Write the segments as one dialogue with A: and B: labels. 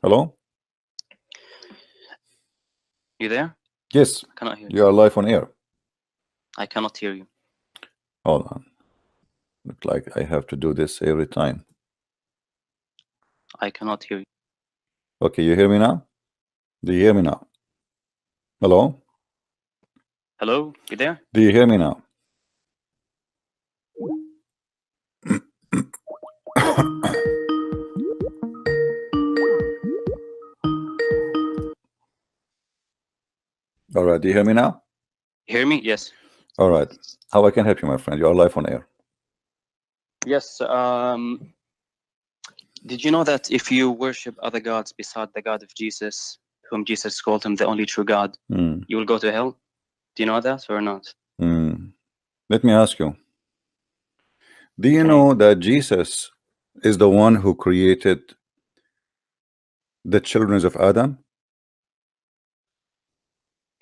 A: Hello?
B: You there?
A: Yes,
B: I cannot hear you.
A: you are live on air.
B: I cannot hear you.
A: Hold on. Look like I have to do this every time.
B: I cannot hear you.
A: Okay, you hear me now? Do you hear me now? Hello?
B: Hello? You there?
A: Do you hear me now? All right, do you hear me now?
B: Hear me? Yes.
A: All right. How I can help you, my friend? You are live on air.
B: Yes. Did you know that if you worship other gods beside the God of Jesus, whom Jesus called him the only true God, you will go to hell? Do you know that or not?
A: Let me ask you. Do you
B: Okay.
A: know that Jesus is the one who created the children of Adam?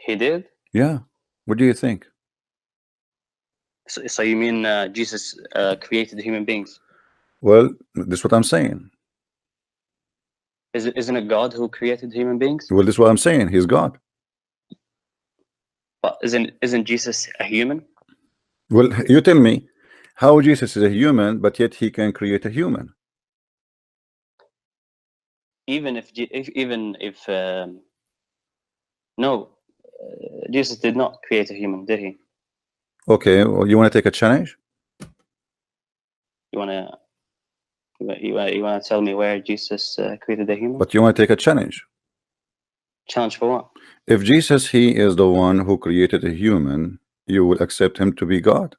B: He did?
A: Yeah. What do you think?
B: So you mean Jesus created human beings?
A: Well, this is what I'm saying.
B: Isn't it God who created human beings?
A: Well, this is what I'm saying. He's God.
B: But isn't Jesus a human?
A: Well, you tell me how Jesus is a human, but yet he can create a human.
B: No, Jesus did not create a human, did he?
A: Okay, well, you want to take a challenge?
B: You wanna tell me where Jesus created a human?
A: But you want to take a challenge?
B: Challenge for what?
A: If Jesus, he is the one who created a human, you will accept him to be God?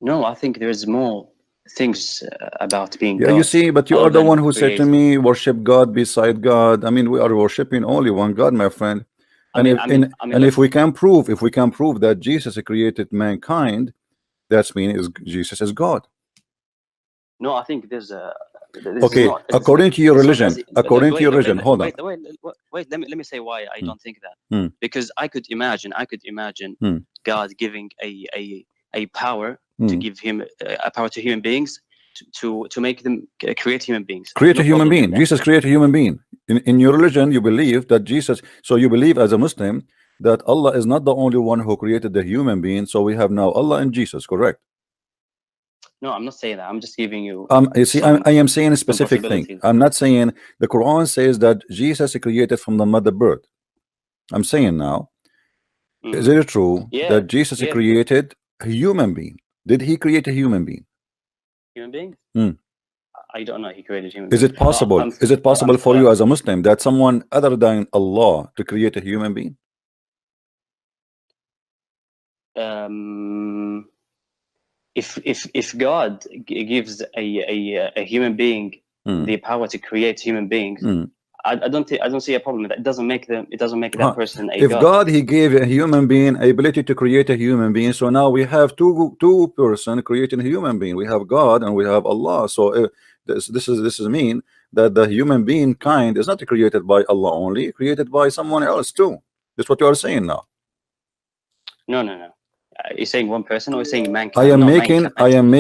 B: No, I think there's more things about being
A: Yeah,
B: God.
A: you see, but you
B: other
A: are the
B: than
A: one who said to
B: creating.
A: me, worship God beside God. I mean, we are worshiping only one God, my friend. And if we can prove that Jesus created mankind, that means Jesus is God.
B: No, I think there's a.
A: Okay, according to your religion, hold on.
B: Wait. Let me say why I don't think that. Because I could imagine God giving a power to give him a power to human beings to make them create human beings.
A: Create a human being. Jesus created a human being. In your religion, you believe that Jesus. So you believe as a Muslim that Allah is not the only one who created the human being. So we have now Allah and Jesus, correct?
B: No, I'm not saying that. I'm just giving you.
A: You see, I am saying a specific thing. I'm not saying the Quran says that Jesus created from the mother bird. I'm saying now, is it true that Jesus created a human being? Did he create a human being?
B: Human being? I don't know. He created human beings.
A: Is it possible? Is it possible for you as a Muslim that someone other than Allah to create a human being?
B: If God gives a human being the power to create human beings, I don't see a problem with that. It doesn't make that person a
A: God. If God he gave a human being ability to create a human being, so now we have two person creating a human being. We have God and we have Allah. So this is mean that the human being kind is not created by Allah only, created by someone else too. That's what you are saying now.
B: No. You're saying one person, or you're saying mankind?
A: I am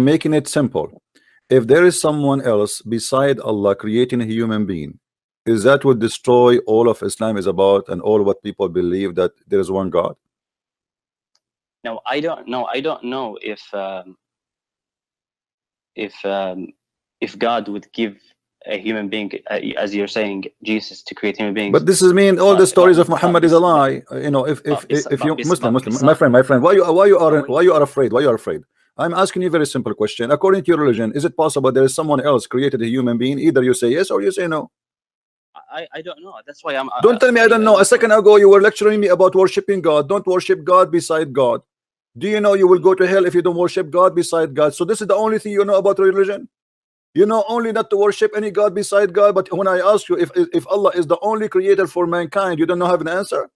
A: making it simple. If there is someone else beside Allah creating a human being, is that would destroy all of Islam is about and all what people believe that there is one God?
B: No, I don't know if God would give a human being, as you're saying, Jesus to create human beings.
A: But this is mean all the stories of Muhammad is a lie. You know, if you Muslim, my friend, why you are afraid? Why you are afraid? I'm asking you a very simple question. According to your religion, is it possible there is someone else created a human being? Either you say yes or you say no.
B: I don't know. That's why I'm.
A: Don't tell me I don't know. A second ago you were lecturing me about worshiping God. Don't worship God beside God. Do you know you will go to hell if you don't worship God beside God? So this is the only thing you know about religion. You know only not to worship any God beside God. But when I ask you if Allah is the only creator for mankind, you don't have an answer.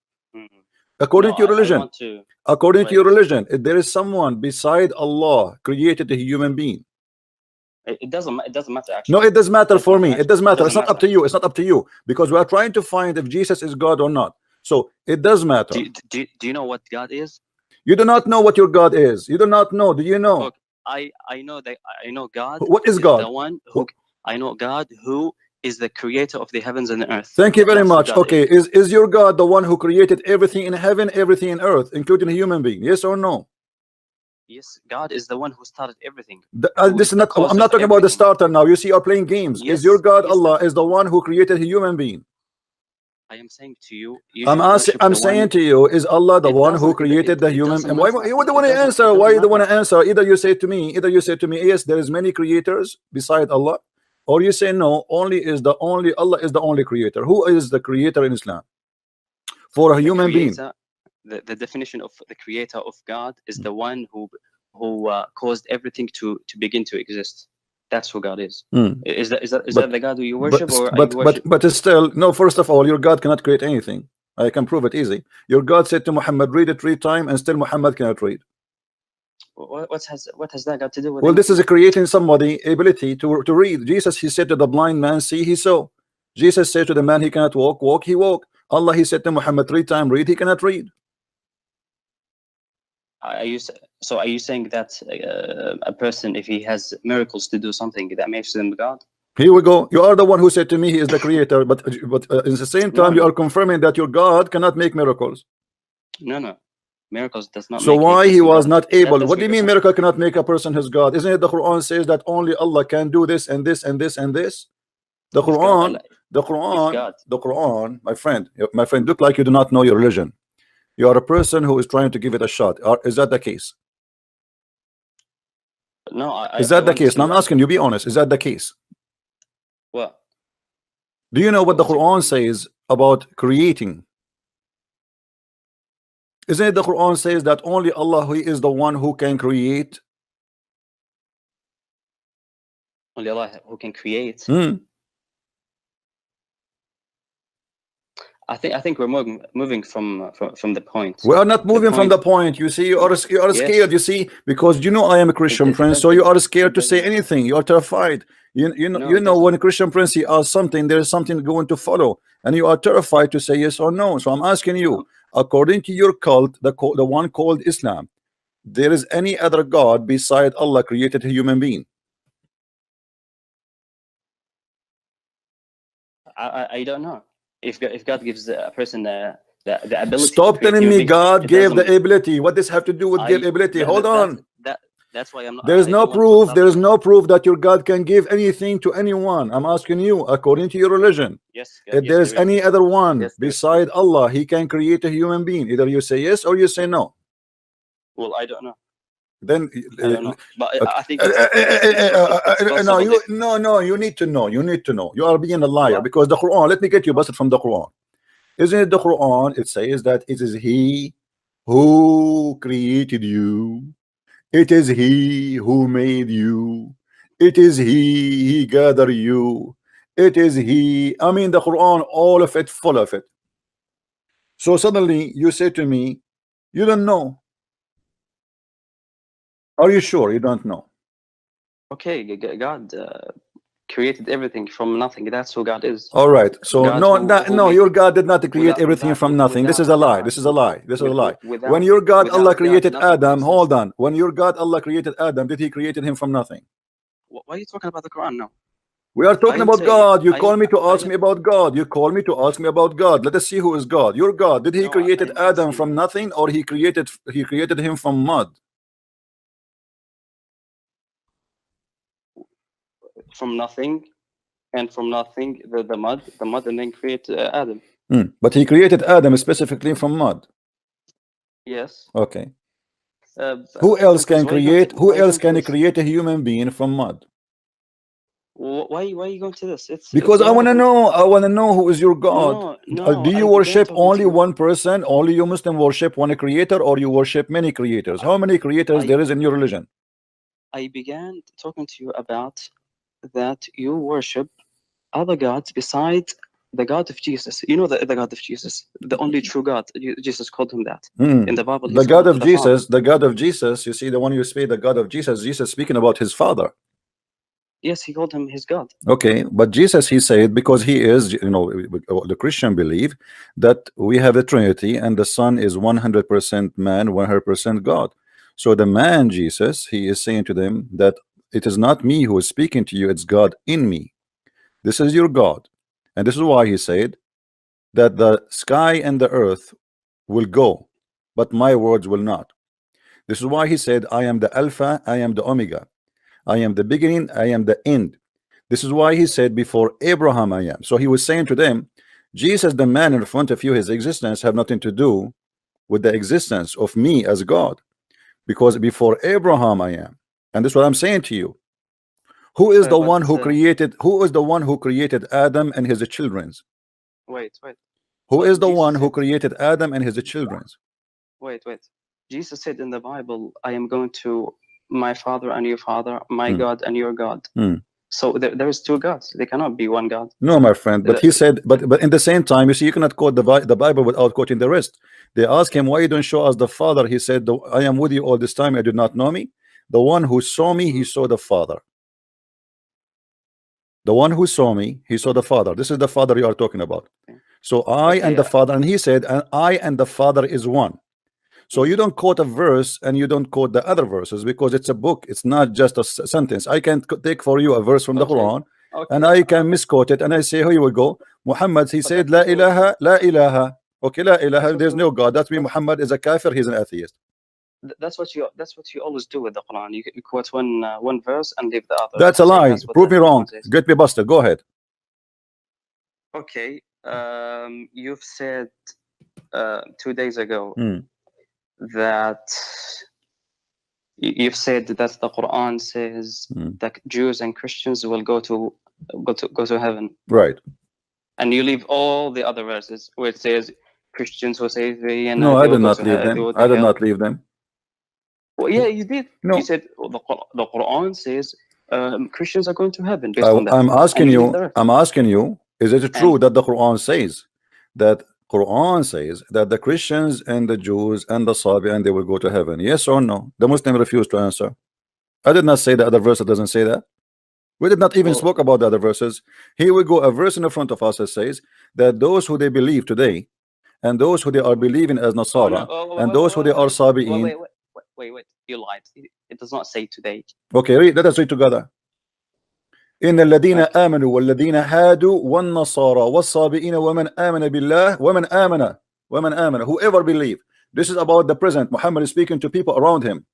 A: According to your religion, according to your religion, if there is someone beside Allah created a human being.
B: It doesn't matter actually.
A: No, it does matter for me. It does matter. It's not up to you. It's not up to you because we are trying to find if Jesus is God or not. So it does matter.
B: Do you know what God is?
A: You do not know what your God is. You do not know. Do you know?
B: Look, I know that I know God.
A: What is God?
B: The one who I know God who is the creator of the heavens and the earth.
A: Thank you very
B: That's who
A: much.
B: God
A: Okay, is your God the one who created everything in heaven, everything in earth, including a human being? Yes or no?
B: Yes, God is the one who started everything.
A: This is not. I'm not talking about the starter now. You see, you're playing games.
B: Yes,
A: is your God
B: yes,
A: Allah is the one who created a human being?
B: I am saying to you,
A: I'm saying to you, is Allah the one who created the human? And why you don't want to answer? Why you don't want to answer? Either you say to me, yes, there is many creators beside Allah, or you say no, Allah is the only creator. Who is the creator in Islam for a human being?
B: The definition of the creator of God is the one who caused everything to begin to exist. That's who God is. Is that the God who you worship,
A: but still no. First of all, your God cannot create anything. I can prove it easy. Your God said to Muhammad, read it 3 times, and still Muhammad cannot read.
B: What has that got to do with?
A: Well, this is creating somebody ability to read. Jesus, he said to the blind man, see, he saw. Jesus said to the man, he cannot walk, he walked. Allah, he said to Muhammad 3 times, read, he cannot read.
B: Are you saying that a person, if he has miracles to do something, that makes him God?
A: Here we go. You are the one who said to me he is the creator, but at the same time you are confirming that your God cannot make miracles.
B: No, miracles does not.
A: So why he was not able? What do you mean miracle cannot make a person his God? Isn't it the Quran says that only Allah can do this and this and this and this? The Quran, my friend, look like you do not know your religion. You are a person who is trying to give it a shot. Is that the case?
B: No,
A: is that the case? Now I'm asking you, be honest. Is that the case?
B: What?
A: Do you know what the Quran says about creating? Isn't it the Quran says that only Allah who is the one who can create?
B: Only Allah who can create. I think we're moving from the point.
A: We are not moving from the point. You see, you are scared. You see, because you know I am a Christian prince, so you are scared to say anything. You are terrified. You know when a Christian prince he asks something, there is something going to follow, and you are terrified to say yes or no. So I'm asking you, according to your cult, the one called Islam, there is any other God beside Allah created a human being?
B: I don't know. If God gives a person the ability.
A: Stop telling me God gave the ability. What does have to do with give ability? Hold on.
B: That's why I'm not.
A: There is no proof. There is no proof that your God can give anything to anyone. I'm asking you, according to your religion, if there is any other one beside Allah, he can create a human being. Either you say yes or you say no.
B: Well, I don't know.
A: Then
B: I don't know. But I think
A: no, you need to know. You need to know. You are being a liar because the Quran. Let me get you busted from the Quran. Isn't it the Quran? It says that it is He who created you. It is He who made you. It is He gathered you. It is He. I mean, the Quran, all of it, full of it. So suddenly you say to me, you don't know. Are you sure you don't know?
B: Okay, God created everything from nothing. That's who God is.
A: All right. So no, your God did not create everything from nothing. This is a lie. This is a lie. This is a lie. When your God Allah created Adam, hold on. When your God Allah created Adam, did He create him from nothing?
B: Why are you talking about the Quran now?
A: We are talking about God. You call me to ask me about God. You call me to ask me about God. Let us see who is God. Your God, did He created Adam from nothing, or He created him from mud?
B: From nothing, and from nothing the mud, and then create Adam.
A: But He created Adam specifically from mud.
B: Yes.
A: Okay. Who else can create? Who else can create a human being from mud?
B: Why are you going to this?
A: Because I want to know. I want to know who is your God. Do you worship only one person? Only you Muslim worship one creator, or you worship many creators? How many creators there is in your religion?
B: I began talking to you about that you worship other gods besides the God of Jesus. You know the God of Jesus, the only true God. Jesus called him that in the Bible.
A: The God of Jesus, the God of Jesus. You see, the one you speak, the God of Jesus. Jesus speaking about his Father.
B: Yes, he called him his God.
A: Okay, but Jesus, he said, because he is, you know, the Christian believe that we have a Trinity, and the Son is 100% man, 100% God. So the man Jesus, he is saying to them that it is not me who is speaking to you, it's God in me. This is your God. And this is why he said that the sky and the earth will go, but my words will not. This is why he said, I am the Alpha, I am the Omega, I am the beginning, I am the end. This is why he said, before Abraham I am. So he was saying to them, Jesus, the man in front of you, his existence have nothing to do with the existence of me as God, because before Abraham I am. And this is what I'm saying to you. Who is the one who created? Who is the one who created Adam and his children?
B: Wait.
A: Who is the one who created Adam and his children?
B: Wait. Jesus said in the Bible, I am going to my father and your father, my God and your God. So there is two gods. They cannot be one God.
A: No, my friend. But he said, but in the same time, you see, you cannot quote the Bible without quoting the rest. They asked him, why you don't show us the Father? He said, I am with you all this time. You did not know me. The one who saw me, he saw the Father. The one who saw me, he saw the Father. This is the Father you are talking about. So I and the Father, and he said, and I and the Father is one. So you don't quote a verse and you don't quote the other verses, because it's a book. It's not just a sentence. I can take for you a verse from the Quran, and I can misquote it, and I say, here you will go. Muhammad, he said, La ilaha, la ilaha. Okay, la ilaha, there's no God. That means Muhammad is a kafir, he's an atheist.
B: That's what you always do with the Quran. You quote one verse and leave the other.
A: That's a lie. Prove me wrong. Get me busted. Go ahead.
B: Okay. You've said 2 days ago that you've said that the Quran says that Jews and Christians will go to heaven.
A: Right.
B: And you leave all the other verses where it says Christians will say
A: no, I did not leave them. I did not leave them.
B: Well, yeah, you did.
A: No.
B: You said the Quran says Christians are going to heaven based on that.
A: I'm asking you, is it true that the Quran says that the Christians and the Jews and the Sabian, they will go to heaven? Yes or no? The Muslim refused to answer. I did not say the other verse that doesn't say that. We did not even spoke about the other verses. Here we go, a verse in the front of us that says that those who they believe today, and those who they are believing as Nasara, and those who they are Sabi'in.
B: Wait, you lied. It does not say today.
A: Okay, let us read together. إن الذين آمنوا والذين هادوا والنصارى والصابئين ومن آمن بالله ومن آمن whoever believe. This is about the present. Muhammad is speaking to people around him.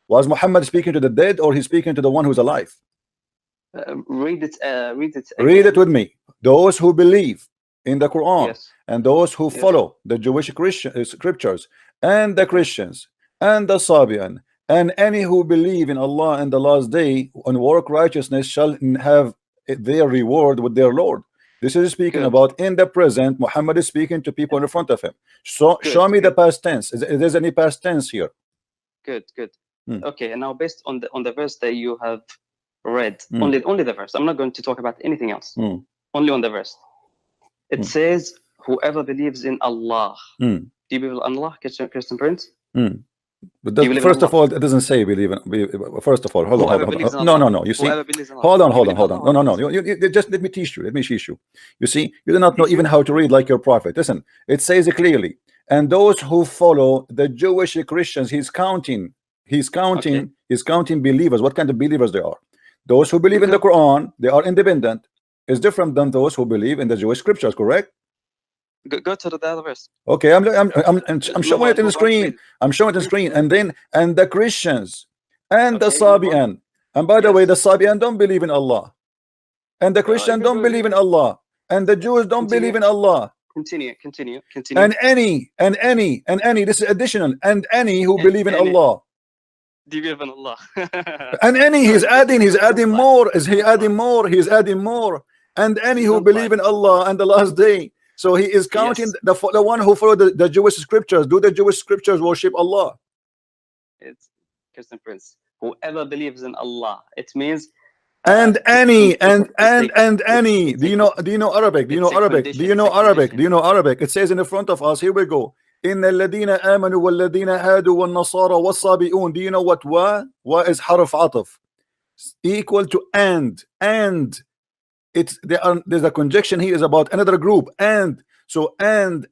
A: Was Muhammad speaking to the dead, or he's speaking to the one who's alive?
B: Read it again.
A: Read it with me. Those who believe in the Quran, and those who follow the Jewish Christian scriptures, and the Christians and the Sabian, and any who believe in Allah and the last day and work righteousness shall have their reward with their Lord. This is speaking about in the present. Muhammad is speaking to people in front of him. So show me the past tense. Is there any past tense here?
B: Good. Okay, and now based on the verse that you have read, only the verse. I'm not going to talk about anything else. Only on the verse. It says, whoever believes in Allah. Do you believe in Allah, Christian Prince?
A: But first of all, it doesn't say believe in. First of all, hold on. No. You see, hold on. No. You just let me teach you. You see, you do not know even how to read like your prophet. Listen, it says it clearly. And those who follow the Jewish Christians, he's counting believers. What kind of believers they are? Those who believe in the Quran, they are independent. Is different than those who believe in the Jewish scriptures. Correct?
B: Go to the other verse.
A: Okay, I'm showing it in the screen. I'm showing it in the screen, and the Christians and the Sabian. And by the way, the Sabian don't believe in Allah, and the Christians don't believe in Allah, and the Jews don't believe in Allah.
B: Continue.
A: And any. This is additional. And any who believe in Allah.
B: Do you believe in Allah?
A: And any, he's adding more. Is he adding more? He's adding more. And any who believe in Allah and the last day. So he is counting the one who follow the Jewish scriptures. Do the Jewish scriptures worship Allah?
B: It's Christian Prince. Whoever believes in Allah. It means
A: and any. Do you know Arabic? Do you know Arabic? It says in the front of us. Here we go. إن الذين آمنوا والذين هادوا والنصارى والصابئون. Do you know what wa is حرف عطف equal to and there's a conjunction here is about another group, and so and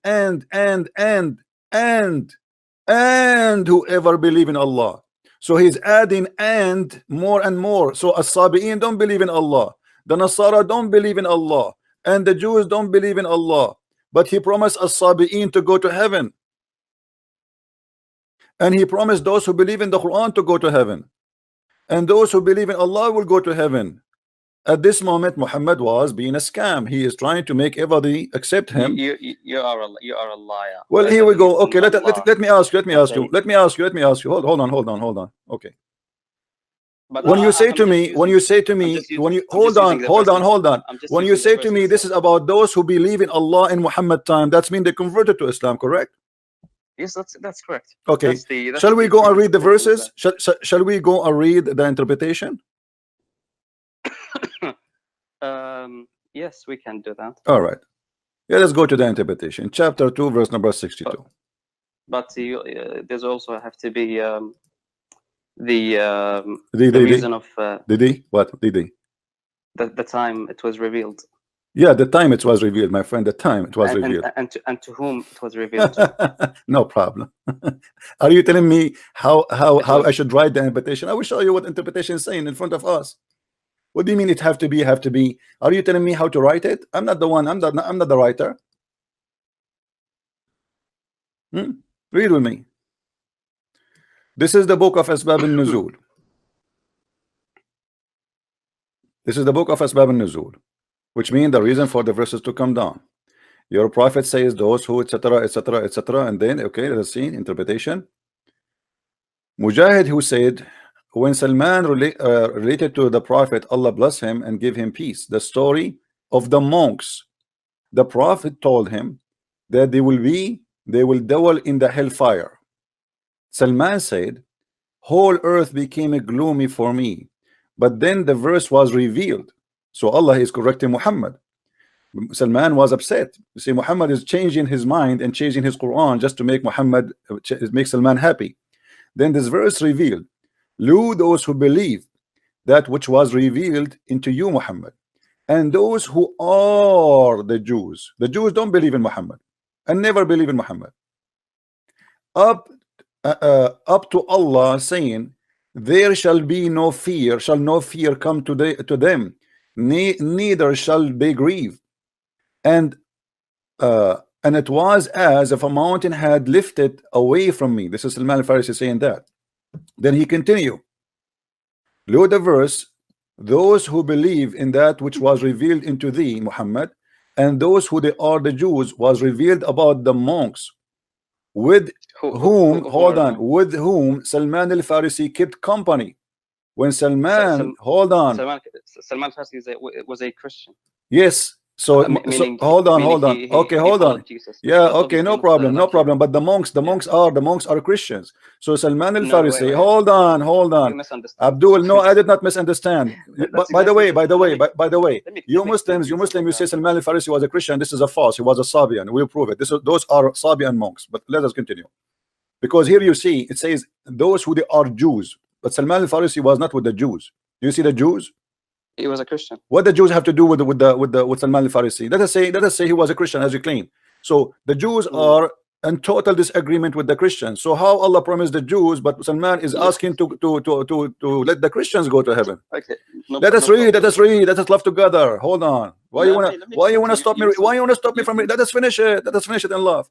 A: whoever believe in Allah. So he's adding and more and more. So as-Sabi'in don't believe in Allah, the Nasara don't believe in Allah, and the Jews don't believe in Allah, but he promised as-Sabi'in to go to heaven, and he promised those who believe in the Quran to go to heaven, and those who believe in Allah will go to heaven. At this moment, Muhammad was being a scam. He is trying to make everybody accept him.
B: You are a liar.
A: Well, here we go. Okay, let me ask you. Let me ask you. Hold on. Okay.
B: But
A: When you say to me, when you hold on. When you say to me, this is about those who believe in Allah in Muhammad time, that's mean they converted to Islam, correct?
B: Yes, that's correct.
A: Okay. Shall we go and read the verses? Shall we go and read the interpretation?
B: Yes, we can do that.
A: All right. Yeah, let's go to the interpretation. Chapter 2, verse number 62.
B: But there's also have to be the reason of the time it was revealed.
A: Yeah, the time it was revealed, my friend. The time it was revealed.
B: And to whom it was revealed.
A: No problem. Are you telling me how I should write the interpretation? I will show you what interpretation is saying in front of us. What do you mean it have to be? Are you telling me how to write it? I'm not the one. I'm not the writer. Read with me. This is the book of Asbab al-Nuzul. This is the book of Asbab al-Nuzul, which means the reason for the verses to come down. Your prophet says those who etc etc etc, and then okay, let's see interpretation. Mujahid, who said, when Salman related to the prophet, Allah bless him and give him peace, the story of the monks, the prophet told him that they will dwell in the hellfire. Salman said, whole earth became gloomy for me, but then the verse was revealed. So Allah is correcting Muhammad. Salman was upset. You see, Muhammad is changing his mind and changing his Quran just to make Salman happy. Then this verse revealed, Lu those who believe that which was revealed into you, Muhammad, and those who are the Jews. The Jews don't believe in Muhammad and never believe in Muhammad. Up to Allah saying, there shall be no fear, shall no fear come to them, neither shall they grieve. And it was as if a mountain had lifted away from me. This is Salman al-Farisi saying that. Then he continued, look the verse, those who believe in that which was revealed into thee, Muhammad, and those who they are the Jews was revealed about the monks, with whom Salman al-Farisi kept company. When Salman
B: al-Farisi was a Christian.
A: Yes. So hold on. Okay, hold on. Yeah, okay, no problem. But the monks are Christians. So Salman al-Farisi, hold on. Abdul, no, I did not misunderstand. By the way, you Muslims, you say Salman al-Farisi was a Christian. This is a false. He was a Sabian. We'll prove it. Those are Sabian monks. But let us continue, because here you see it says those who they are Jews, but Salman al-Farisi was not with the Jews. Do you see the Jews?
B: He was a Christian.
A: What the Jews have to do with Salman al-Farisi? Let us say he was a Christian, as you claim. So the Jews are in total disagreement with the Christians. So how Allah promised the Jews, but Salman is asking to let the Christians go to heaven?
B: Okay.
A: Let us read. Let us love together. Hold on. Why you wanna stop me? Why you wanna stop me from it? Let us finish it. Let us finish it in love.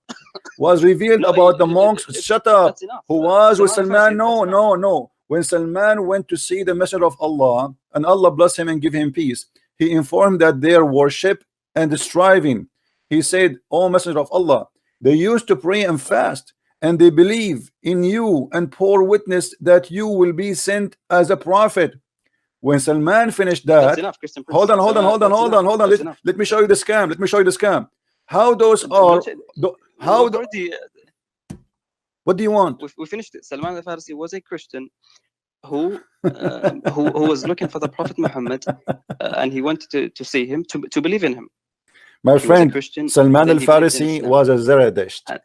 A: Was revealed about the monks. Shut up. Who was with Salman? No. When Salman went to see the Messenger of Allah, and Allah bless him and give him peace, he informed that their worship and striving. He said, O Messenger of Allah, they used to pray and fast, and they believe in you and pour witness that you will be sent as a prophet. When Salman finished that, hold on. Let me show you the scam. How those are? What do you want?
B: We finished it. Salman al-Farisi was a Christian who was looking for the Prophet Muhammad, and he wanted to see him, to believe in him.
A: My friend, Salman al-Farisi was a Zaradisht.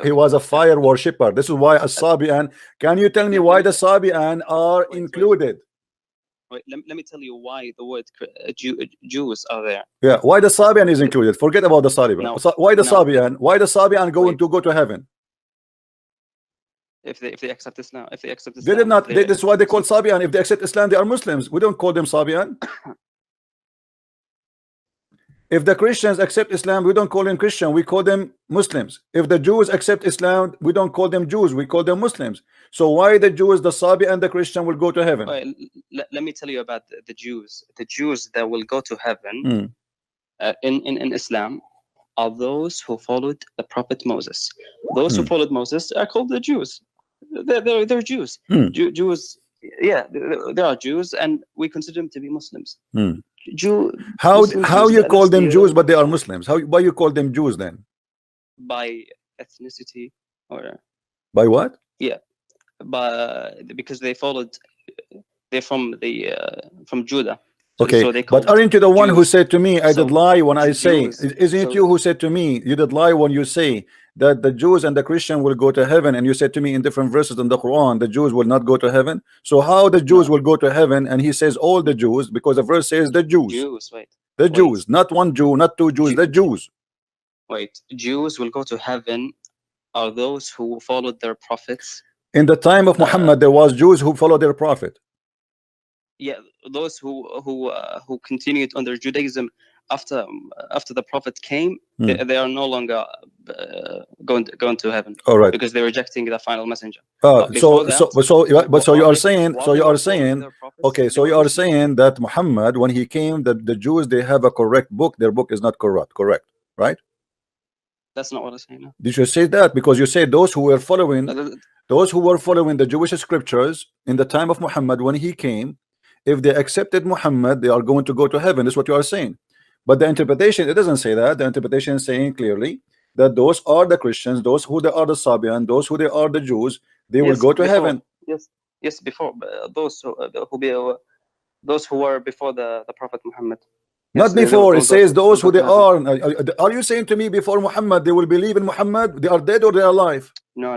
A: He was a fire worshipper. This is why as-Sabi'an. Can you tell me why the Sabi'an are included?
B: Wait, let me tell you why the word Jews are there.
A: Yeah, why the Sabi'an is included. Forget about the Sabi'an. Why the Sabi'an? Why the Sabi'an going to go to heaven?
B: If they accept Islam, if they accept
A: They
B: Islam,
A: did not.
B: if they-
A: That's why they call Sabian. If they accept Islam, they are Muslims. We don't call them Sabian. If the Christians accept Islam, we don't call them Christian. We call them Muslims. If the Jews accept Islam, we don't call them Jews. We call them Muslims. So why the Jews, the Sabi, and the Christian will go to heaven?
B: Well, let me tell you about the Jews. The Jews that will go to heaven in Islam are those who followed the Prophet Moses. Those who followed Moses are called the Jews. They're Jews. Jews, yeah, they are Jews, and we consider them to be Muslims.
A: How
B: Jews,
A: you call them Jews, but they are Muslims? Why you call them Jews then?
B: By ethnicity, or
A: by what?
B: Yeah, because they followed. They're from Judah.
A: Okay,
B: so they
A: but aren't you the one who said to me, I did lie when I say, isn't it you who said to me, you did lie when you say that the Jews and the Christian will go to heaven, and you said to me in different verses in the Quran, the Jews will not go to heaven? So how the Jews will go to heaven? And he says all the Jews, because the verse says the Jews. The Jews, not one Jew, not two Jews, the Jews.
B: Wait, Jews will go to heaven are those who followed their prophets. In the time of
A: Muhammad, there was Jews who followed their prophet.
B: Yeah, those who continued under Judaism after the prophet came, they are no longer going to heaven.
A: All right,
B: because they're rejecting the final messenger.
A: So you are saying, okay, so you are saying that Muhammad, when he came, the Jews, they have a correct book. Their book is not correct, right?
B: That's not what I'm saying. No.
A: Did you say that? Because you said those who were following the Jewish scriptures in the time of Muhammad when he came, if they accepted Muhammad, they are going to go to heaven. That's what you are saying. But the interpretation, it doesn't say that. The interpretation is saying clearly that those are the Christians, those who they are the Sabian, those who they are the Jews, they will go to heaven.
B: Yes, before those who were before the Prophet Muhammad.
A: Not before. It says those who they are. Are you saying to me before Muhammad they will believe in Muhammad? They are dead or they are alive?
B: No.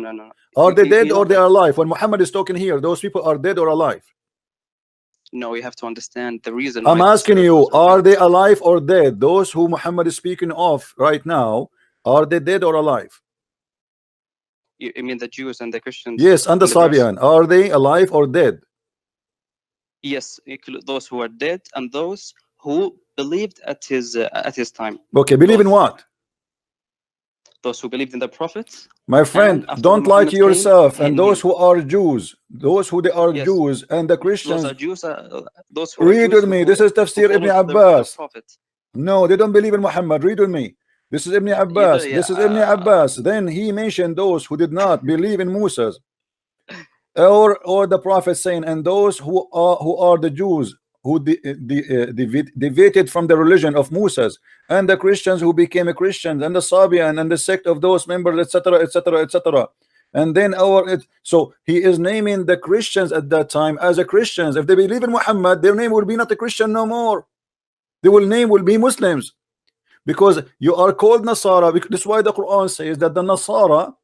A: Are they dead or they are alive? When Muhammad is talking here, those people are dead or alive?
B: No, you have to understand the reason.
A: I'm asking you, are they alive or dead? Those who Muhammad is speaking of right now, are they dead or alive?
B: You mean the Jews and the Christians?
A: Yes, and the Sabian. Are they alive or dead?
B: Yes, those who are dead and those who believed at his time.
A: Okay, believe in what?
B: Those who believed in the prophets.
A: My friend, don't lie to yourself. And those who are Jews, those who they are Jews, and the Christians.
B: Those are Jews. Those who
A: read with me. This is Tafsir Ibn Abbas. No, they don't believe in Muhammad. Read with me. This is Ibn Abbas. This is Ibn Abbas. Then he mentioned those who did not believe in Moses, or the prophet, saying, and those who are the Jews who deviated from the religion of Moses, and the Christians who became a Christians, and the Sabian and the sect of those members, etc., etc., etc. And then so he is naming the Christians at that time as a Christians. If they believe in Muhammad, their name will be not a Christian no more. Their name will be Muslims, because you are called Nasara. That's why the Quran says that the Nasara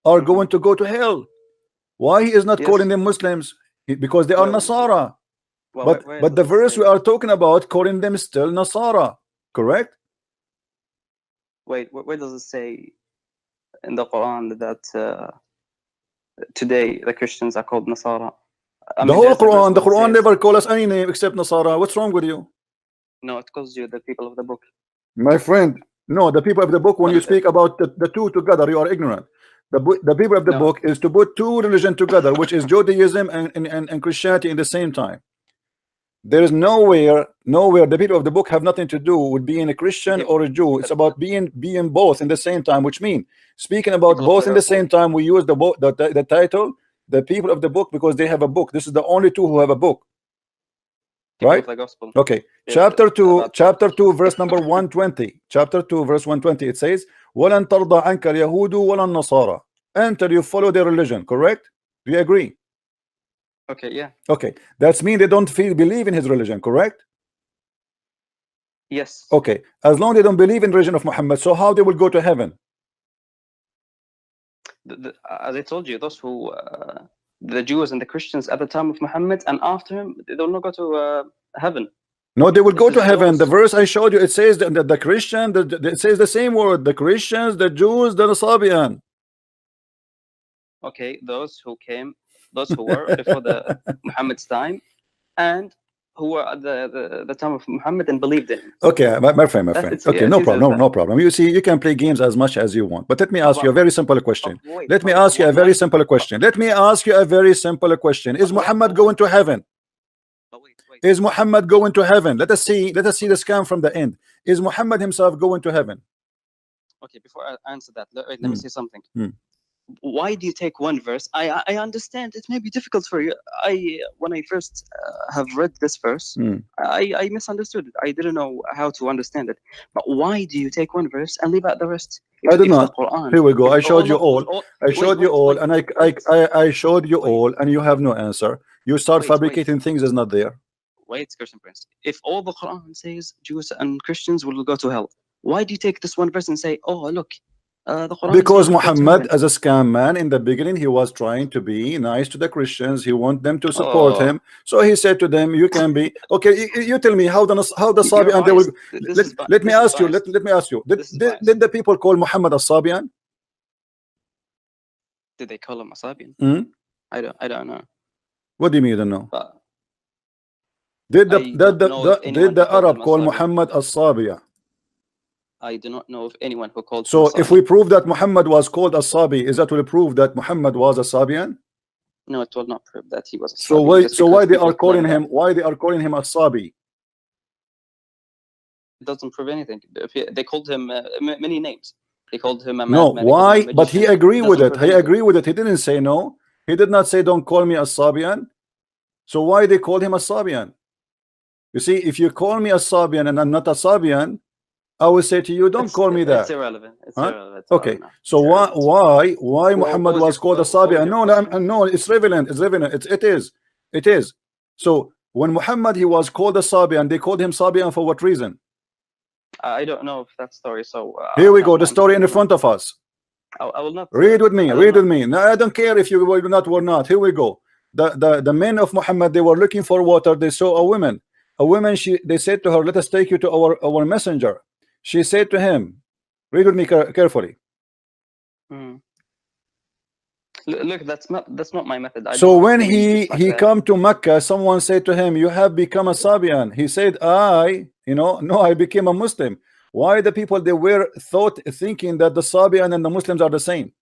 A: are going to go to hell. Why he is not calling them Muslims? Because they are Nasara. But the verse we are talking about calling them still Nasara, correct?
B: Wait, where does it say in the Quran that today the Christians are called Nasara?
A: The whole Quran, the Quran never call us any name except Nasara. What's wrong with you?
B: No, it calls you the people of the book.
A: My friend, no, the people of the book, when you speak about the two together, you are ignorant. The people of the book is to put two religions together, which is Judaism and Christianity in the same time. There is nowhere the people of the book have nothing to do with being a Christian or a Jew. It's about being both in the same time, which means speaking about both in the same time. We use the title, the people of the book, because they have a book. This is the only two who have a book, right? Okay, chapter 2 verse number 120. Chapter 2 verse 120. It says, "Walan tarda anka al-yahudu walan nasara," until you follow their religion. Correct? Do you agree?
B: Okay, yeah.
A: Okay, that's mean they don't believe in his religion, correct?
B: Yes.
A: Okay, as long as they don't believe in the religion of Muhammad, so how they will go to heaven?
B: As I told you, those who the Jews and the Christians at the time of Muhammad and after him, they will not go to heaven.
A: No, they will go to heaven. The verse I showed you, it says that the Christian, it says the same word, the Christians, the Jews, the Sabian.
B: Okay, those who were before the Muhammad's time, and who were at the time of Muhammad and believed in him.
A: Okay, my friend. Okay, no problem, no problem. You see, you can play games as much as you want, but let me ask you a very simple question. Let me ask you a very simple question. Is Muhammad going to heaven? Is Muhammad going to heaven? Let us see the scam from the end. Is Muhammad himself going to heaven?
B: Okay, before I answer that, let me say something. Why do you take one verse? I understand it may be difficult for you. When I first have read this verse, I misunderstood it. I didn't know how to understand it. But why do you take one verse and leave out the rest?
A: I did not. Here we go. I showed you all. I showed you all, and I showed you all, and you have no answer. You start fabricating things is not there.
B: Wait, Christian Prince. If all the Quran says Jews and Christians will go to hell, why do you take this one verse and say, "Oh, look"? The Quran
A: because Muhammad, as a scam man, in the beginning he was trying to be nice to the Christians. He want them to support him, so he said to them, "You can be okay." You tell me how the Sabian they will. Let me ask you. Let me ask you. Did the people call Muhammad a Sabian?
B: Did they call him a Sabian? I don't know.
A: What do you mean you don't know? Did the Arab call Muhammad a Sabian?
B: I do not know of anyone who called.
A: So if we prove that Muhammad was called a Sabi, is that will prove that Muhammad was a Sabian?
B: No, it will not prove that he was a Sabian.
A: So why they are calling him? Why they are calling him a Sabi?
B: It doesn't prove anything. They called him many names. They called him a
A: no. Why? But he agreed with it. He agreed with it. He didn't say no. He did not say don't call me a Sabian. So why they called him a Sabian? You see, if you call me a Sabian and I'm not a Sabian, I will say to you, don't call me that.
B: It's irrelevant. It's irrelevant.
A: Okay. So why Muhammad was called a Sabian? No, it's relevant. It's relevant. It is. So when Muhammad he was called a Sabian, they called him Sabian for what reason?
B: I don't know if that story. So
A: here we go. The story in front of us.
B: I will not
A: read with me. Read with me. No, I don't care if you will not or not. Here we go. The men of Muhammad, they were looking for water. They saw a woman. They said to her, "Let us take you to our messenger." She said to him, read with me carefully.
B: Look, that's not my method.
A: So when he come to Mecca, someone said to him, "You have become a Sabian." He said, no, I became a Muslim. Why the people they were thinking that the Sabian and the Muslims are the same?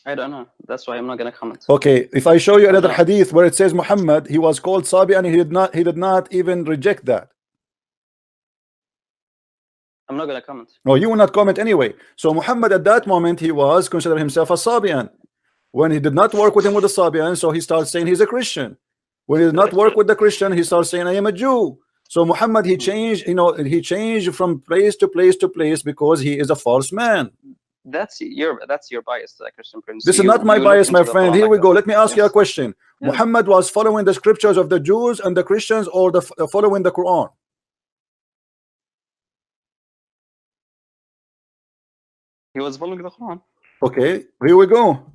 B: I don't know. That's why I'm not gonna comment.
A: Okay, if I show you another hadith where it says Muhammad, he was called Sabian, he did not even reject that.
B: I'm not gonna comment.
A: No, you will not comment anyway. So Muhammad at that moment he was considered himself a Sabian. When he did not work with him with the Sabian, so he starts saying he's a Christian. When he did not work with the Christian, he starts saying I am a Jew. So Muhammad he changed, he changed from place to place to place because he is a false man.
B: That's your bias, Christian Prince.
A: This is not my bias, my friend. Here we go. Let me ask you a question. Muhammad was following the scriptures of the Jews and the Christians, or following the Quran?
B: He was following the Quran.
A: Okay, here we go.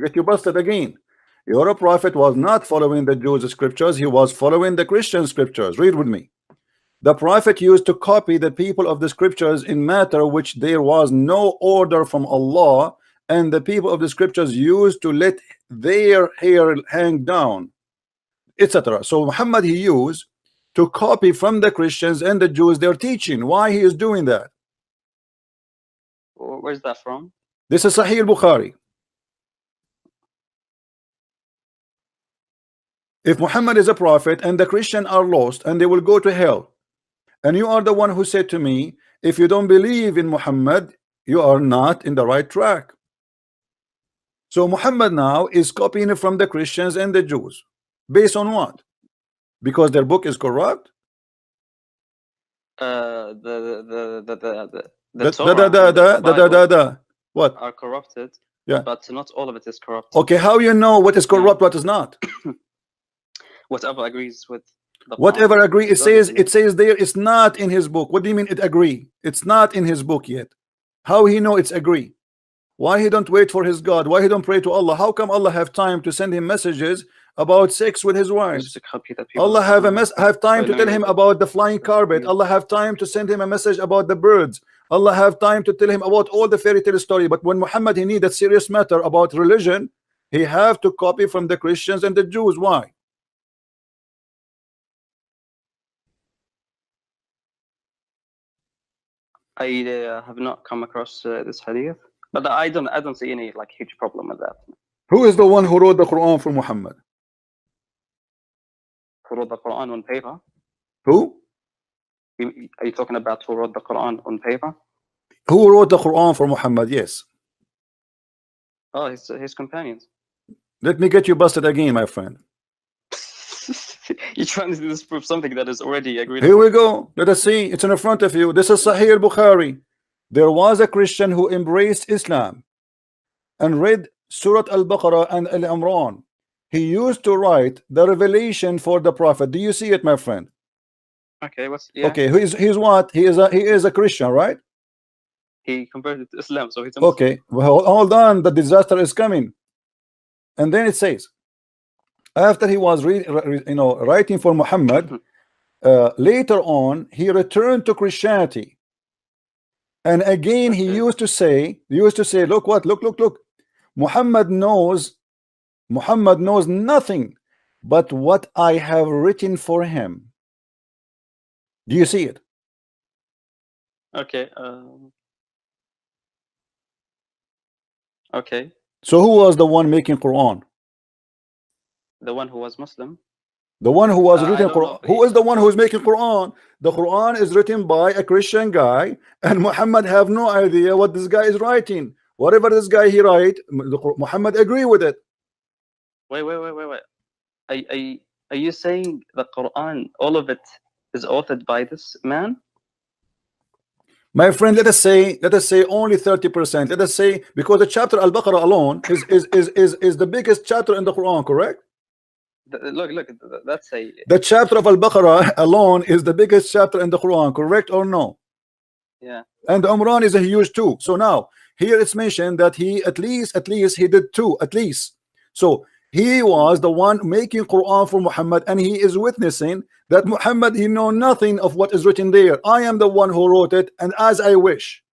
A: Get you busted again. Your prophet was not following the Jews' scriptures. He was following the Christian scriptures. Read with me. The prophet used to copy the people of the scriptures in matter which there was no order from Allah, and the people of the scriptures used to let their hair hang down, etc. So Muhammad he used to copy from the Christians and the Jews their teaching. Why he is doing that?
B: Where's that from?
A: This is Sahih Bukhari. If Muhammad is a prophet and the Christians are lost and they will go to hell, and you are the one who said to me, if you don't believe in Muhammad, you are not in the right track. So Muhammad now is copying from the Christians and the Jews. Based on what? Because their book is corrupt? What?
B: Are corrupted.
A: Yeah.
B: But not all of it is corrupt.
A: Okay, how you know what is corrupt, what is not?
B: Whatever agrees with the
A: whatever agree, it says there it's not in his book. What do you mean it agree? It's not in his book yet. How he know it's agree? Why he don't wait for his God? Why he don't pray to Allah? How come Allah have time to send him messages about sex with his wives? Allah have time to tell him about the flying carpet. Allah have time to send him a message about the birds. Allah have time to tell him about all the fairy tale story. But when Muhammad he need a serious matter about religion, he have to copy from the Christians and the Jews. Why?
B: I have not come across this hadith, but I don't see any like huge problem with that.
A: Who is the one who wrote the Quran for Muhammad?
B: Who wrote the Quran on paper?
A: Who?
B: Are you talking about who wrote the Quran on paper?
A: Who wrote the Quran for Muhammad? Yes.
B: Oh, his companions.
A: Let me get you busted again, my friend.
B: You're trying to disprove something that is already agreed.
A: Here we go. Let us see. It's in front of you. This is Sahih al-Bukhari. There was a Christian who embraced Islam and read Surah Al-Baqarah and Al-Imran. He used to write the revelation for the Prophet. Do you see it, my friend?
B: Okay, yeah.
A: Okay, he's what? He is a Christian, right?
B: He converted to Islam, so he's a
A: okay. Well, hold on. The disaster is coming. And then it says, after he was writing for Muhammad, later on he returned to Christianity, and again he used to say, look what, look, Muhammad knows nothing but what I have written for him. Do you see it?
B: Okay. Okay.
A: So who was the one making Quran?
B: The one who was Muslim.
A: The one who was written Quran. Who is the one who is making Quran? The Quran is written by a Christian guy, and Muhammad have no idea what this guy is writing. Whatever this guy he write, Muhammad agree with it.
B: Wait. Are you saying the Quran, all of it, is authored by this man?
A: My friend, let us say only 30%. Let us say, because the chapter Al-Baqarah alone is the biggest chapter in the Quran, correct?
B: Look, let's say
A: the chapter of Al-Baqarah alone is the biggest chapter in the Quran, correct or no?
B: Yeah.
A: And Umran is a huge too. So now here it's mentioned that he at least he did two, at least. So he was the one making Quran for Muhammad, and he is witnessing that Muhammad he know nothing of what is written there. I am the one who wrote it, and as I wish.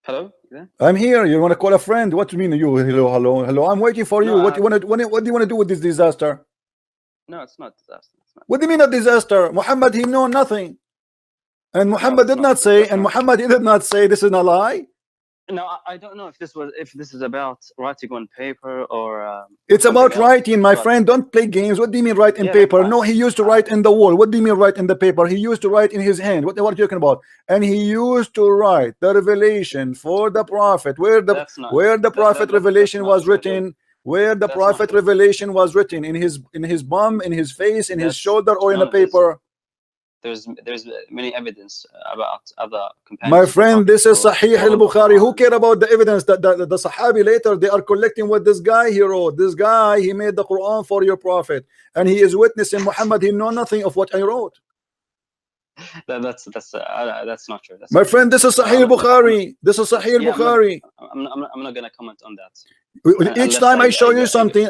B: Hello? Yeah?
A: I'm here. You want to call a friend? What do you mean? You hello? I'm waiting for you.
B: No,
A: what do you want to do with this disaster?
B: No, it's not disaster. It's not.
A: What do you mean a disaster? Muhammad he know nothing, and Muhammad did not say, and Muhammad did not say this is a lie.
B: No, I don't know if this is about writing on paper or.
A: It's about writing, my friend. Don't play games. What do you mean write in paper? No, he used to write in the wall. What do you mean write in the paper? He used to write in his hand. What are you talking about? And he used to write the revelation for the prophet. Where the prophet revelation was written? Where the prophet revelation was written? In his bum, in his face, in his shoulder, or in a paper?
B: There's many evidence about other companions.
A: My friend, this is Sahih al-Bukhari. Who care about the evidence that the Sahabi later they are collecting what this guy he wrote? This guy he made the Quran for your prophet, and he is witnessing Muhammad. He know nothing of what I wrote.
B: That's not true.
A: My friend, this is Sahih al-Bukhari. This is Sahih al-Bukhari.
B: I'm not gonna comment on that.
A: Each time I show you something,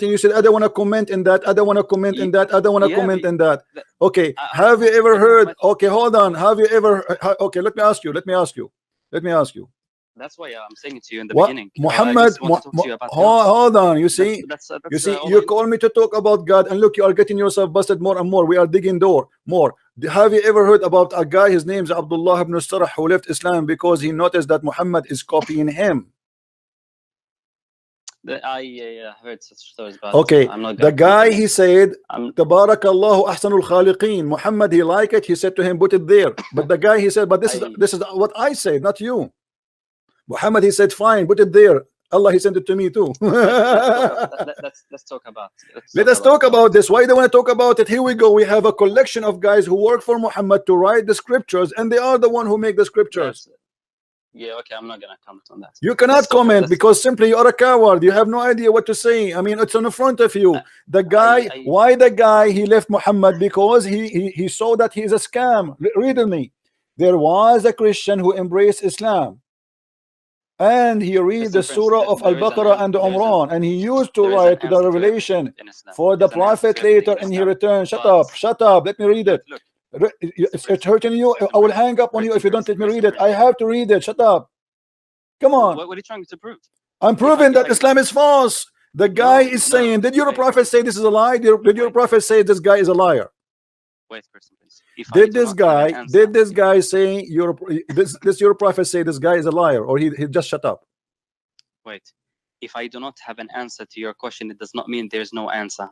A: you said I don't want to comment in that. I don't want to comment in that. I don't want to comment in that. Okay, have you ever heard? Okay, hold on. Have you ever? Okay, let me ask you.
B: That's why I'm saying it to you in the beginning.
A: Muhammad, hold on. You see, you call me to talk about God, and look, you are getting yourself busted more and more. We are digging more. Have you ever heard about a guy? His name is Abdullah ibn Sarh, who left Islam because he noticed that Muhammad is copying him.
B: I heard such stories about.
A: Okay, the guy he said, "Tabarakallahu ahsanul khaliqeen." Muhammad he liked it. He said to him, "Put it there." But the guy he said, "But this is what I said, not you." Muhammad he said, "Fine, put it there." Allah he sent it to me too.
B: let's talk about.
A: Let us talk about this. Why do you want to talk about it? Here we go. We have a collection of guys who work for Muhammad to write the scriptures, and they are the one who make the scriptures.
B: Yeah, okay, I'm not gonna comment on that.
A: You cannot comment because simply you are a coward. You have no idea what to say. I mean, it's on the front of you. The guy, why the guy he left Muhammad? Because he saw that he is a scam. Read me. There was a Christian who embraced Islam and he read the surah of Al-Baqarah and Umran, and he used to write to the revelation for the prophet later, and he returned. Shut up, let me read it. It's hurting you. I will hang up on you if you don't let me read it. I have to read it. Shut up. Come on.
B: What are you trying to prove?
A: I'm proving that Islam is false. The guy is saying, did your prophet say this is a lie? Did your prophet say this guy is a liar?
B: Wait, Christian, please.
A: Did this guy say your prophet say this guy is a liar, or he just shut up?
B: Wait, if I do not have an answer to your question, it does not mean there's no answer.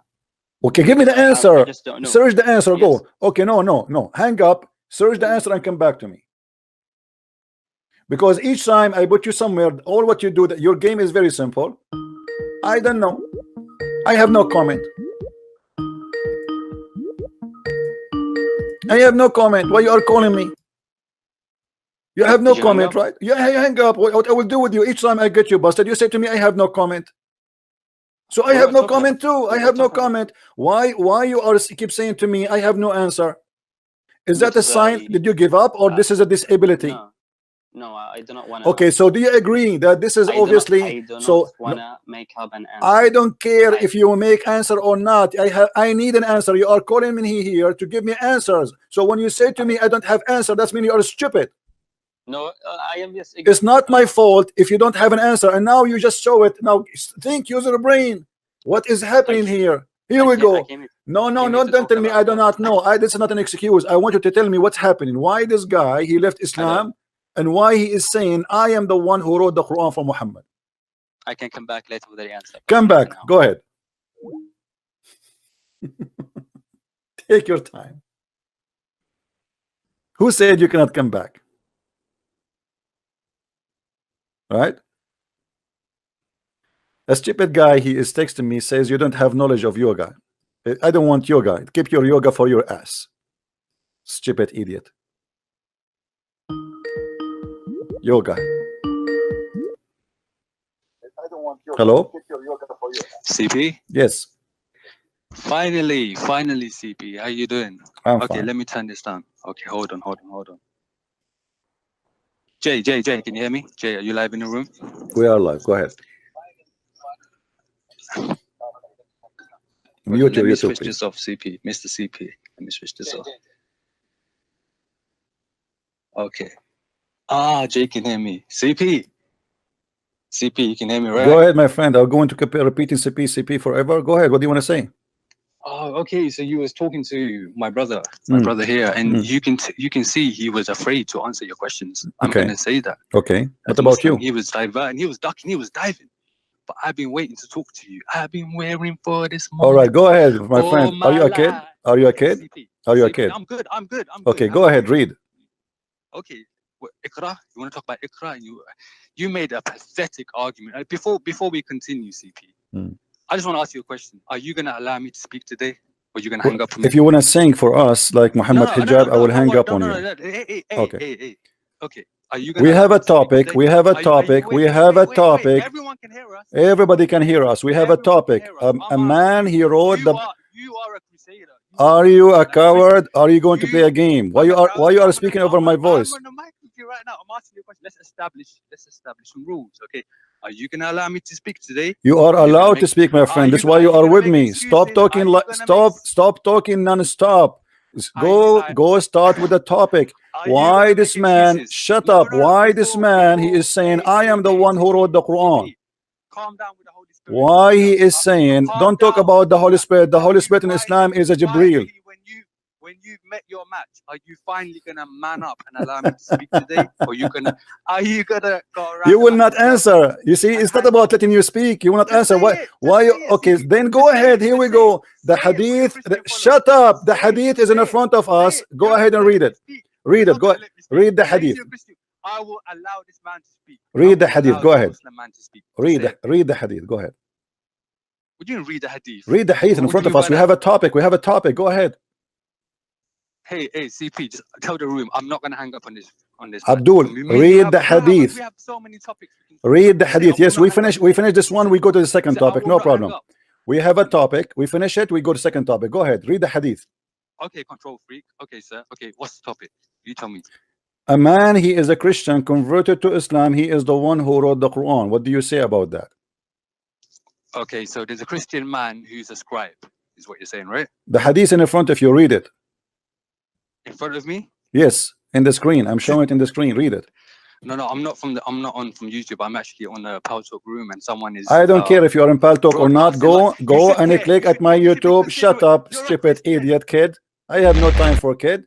A: Okay, give me the answer.
B: I just don't know.
A: Search the answer.
B: Yes.
A: Go. Okay, no. Hang up. Search the answer and come back to me. Because each time I put you somewhere, all what you do, that your game is very simple. I don't know. I have no comment. I have no comment. Why you are calling me? You have no comment, right? Yeah, hang up. What I will do with you each time I get you busted, you say to me, I have no comment. So I have no comment too. I have no comment. Why you are keep saying to me, I have no answer? Is that a sign? Did you give up, or this is a disability?
B: No, I do not want to.
A: Okay, so do you agree that this is obviously?
B: I do not want to make up an answer.
A: I don't care if you make answer or not. I need an answer. You are calling me here to give me answers. So when you say to me, I don't have answer, that's mean you are stupid.
B: No, I am. Yes, exactly.
A: It's not my fault if you don't have an answer, and now you just show it. Now think, use your brain. What is happening here? Here we go. No, don't tell me I do not know. This is not an excuse. I want you to tell me what's happening. Why this guy, he left Islam, and why he is saying, I am the one who wrote the Quran for Muhammad.
B: I can come back later with the answer.
A: Come back. Go ahead. Take your time. Who said you cannot come back? Right? A stupid guy, he is texting me, says you don't have knowledge of yoga. I don't want yoga. Keep your yoga for your ass. Stupid idiot. Yoga. Hello?
C: CP?
A: Yes.
C: Finally, CP. How you doing?
A: I'm
C: okay,
A: fine.
C: let me turn this down. Okay, hold on. Jay, can you hear me? Jay, are you live in the room?
A: We are live. Go ahead. Mute
C: Let me
A: your
C: switch
A: YouTube,
C: this off, CP. Mr. CP. Let me switch this off. Okay. Jay can hear me. CP, you can hear me, right?
A: Go ahead, my friend. I'm going to keep repeating CP forever. Go ahead. What do you want to say?
C: Oh, okay. So you was talking to my brother here, and you can see he was afraid to answer your questions. I'm gonna say that.
A: Okay. What
C: As
A: about
C: Muslim,
A: you?
C: He was diverting, he was ducking, he was diving. But I've been waiting to talk to you. I've been waiting for this moment.
A: All right, go ahead, my friend. Are you a kid?
C: life.
A: Are you a kid?
C: CP,
A: Are you a
C: CP,
A: kid?
C: I'm good.
A: Okay, go ahead, read.
C: Okay. Iqra, you want to talk about Iqra? And you made a pathetic argument. Before we continue, CP, I just want to ask you a question. Are you going to allow me to speak today? Or are you going to hang up on me?
A: If you want to sing for us like Muhammad Hijab, I will hang up on you.
C: Hey. Okay. Are you
A: We have a topic. We have a topic. We have a topic.
C: Everyone can hear us.
A: Everybody can hear us. We have a topic. A man, he wrote the.
C: You are a crusader.
A: Are you a coward? Are you going to play a game? Why you are speaking over my voice?
C: I'm on the mic with you right now. I'm asking you a question. Let's establish some rules, okay? Are you gonna allow me to speak today?
A: You are allowed to speak, my friend. That's why you are with me. Stop talking stop talking non-stop. Go start with the topic. Why this man? Shut up. Why this man? He is saying, I am the one who wrote the Quran.
C: Calm down with the Holy Spirit.
A: Why he is saying, don't talk about the Holy Spirit. The Holy Spirit in Islam is a Jibreel.
C: When you've met your match, are you finally gonna man up and allow me to speak today? Or are you gonna go around?
A: You will not answer. You see, it's not about letting you speak. You will not answer. Why? Okay, then go ahead. Here we go. The hadith. Shut up. The hadith is in front of us. Go ahead and read it. Read it. Go. Read the hadith.
C: I will allow this man to speak.
A: Read the hadith. Go ahead. Read the hadith. Go ahead.
C: Would you read the hadith?
A: Read the hadith in front of us. We have a topic. We have a topic. Go ahead.
C: Hey, CP, just tell the room I'm not gonna hang up on this.
A: Abdul, read the hadith.
C: We have so many topics.
A: Read the hadith. Yes, we finish this one. We go to the second topic. No problem. We have a topic. We finish it. We go to the second topic. Go ahead. Read the hadith.
C: Okay, control freak. Okay, sir. Okay, what's the topic? You tell me.
A: A man, he is a Christian, converted to Islam. He is the one who wrote the Quran. What do you say about that?
C: Okay, so there's a Christian man who's a scribe, is what you're saying, right?
A: The hadith in front of you, read it.
C: In front of me?
A: Yes, in the screen. I'm showing it in the screen. Read it.
C: No, I'm not on from YouTube. I'm actually on a Paltalk room, and someone is.
A: I don't care if you're in Paltalk or not. Go and click at my YouTube. Shut up, stupid idiot kid. I have no time for kid.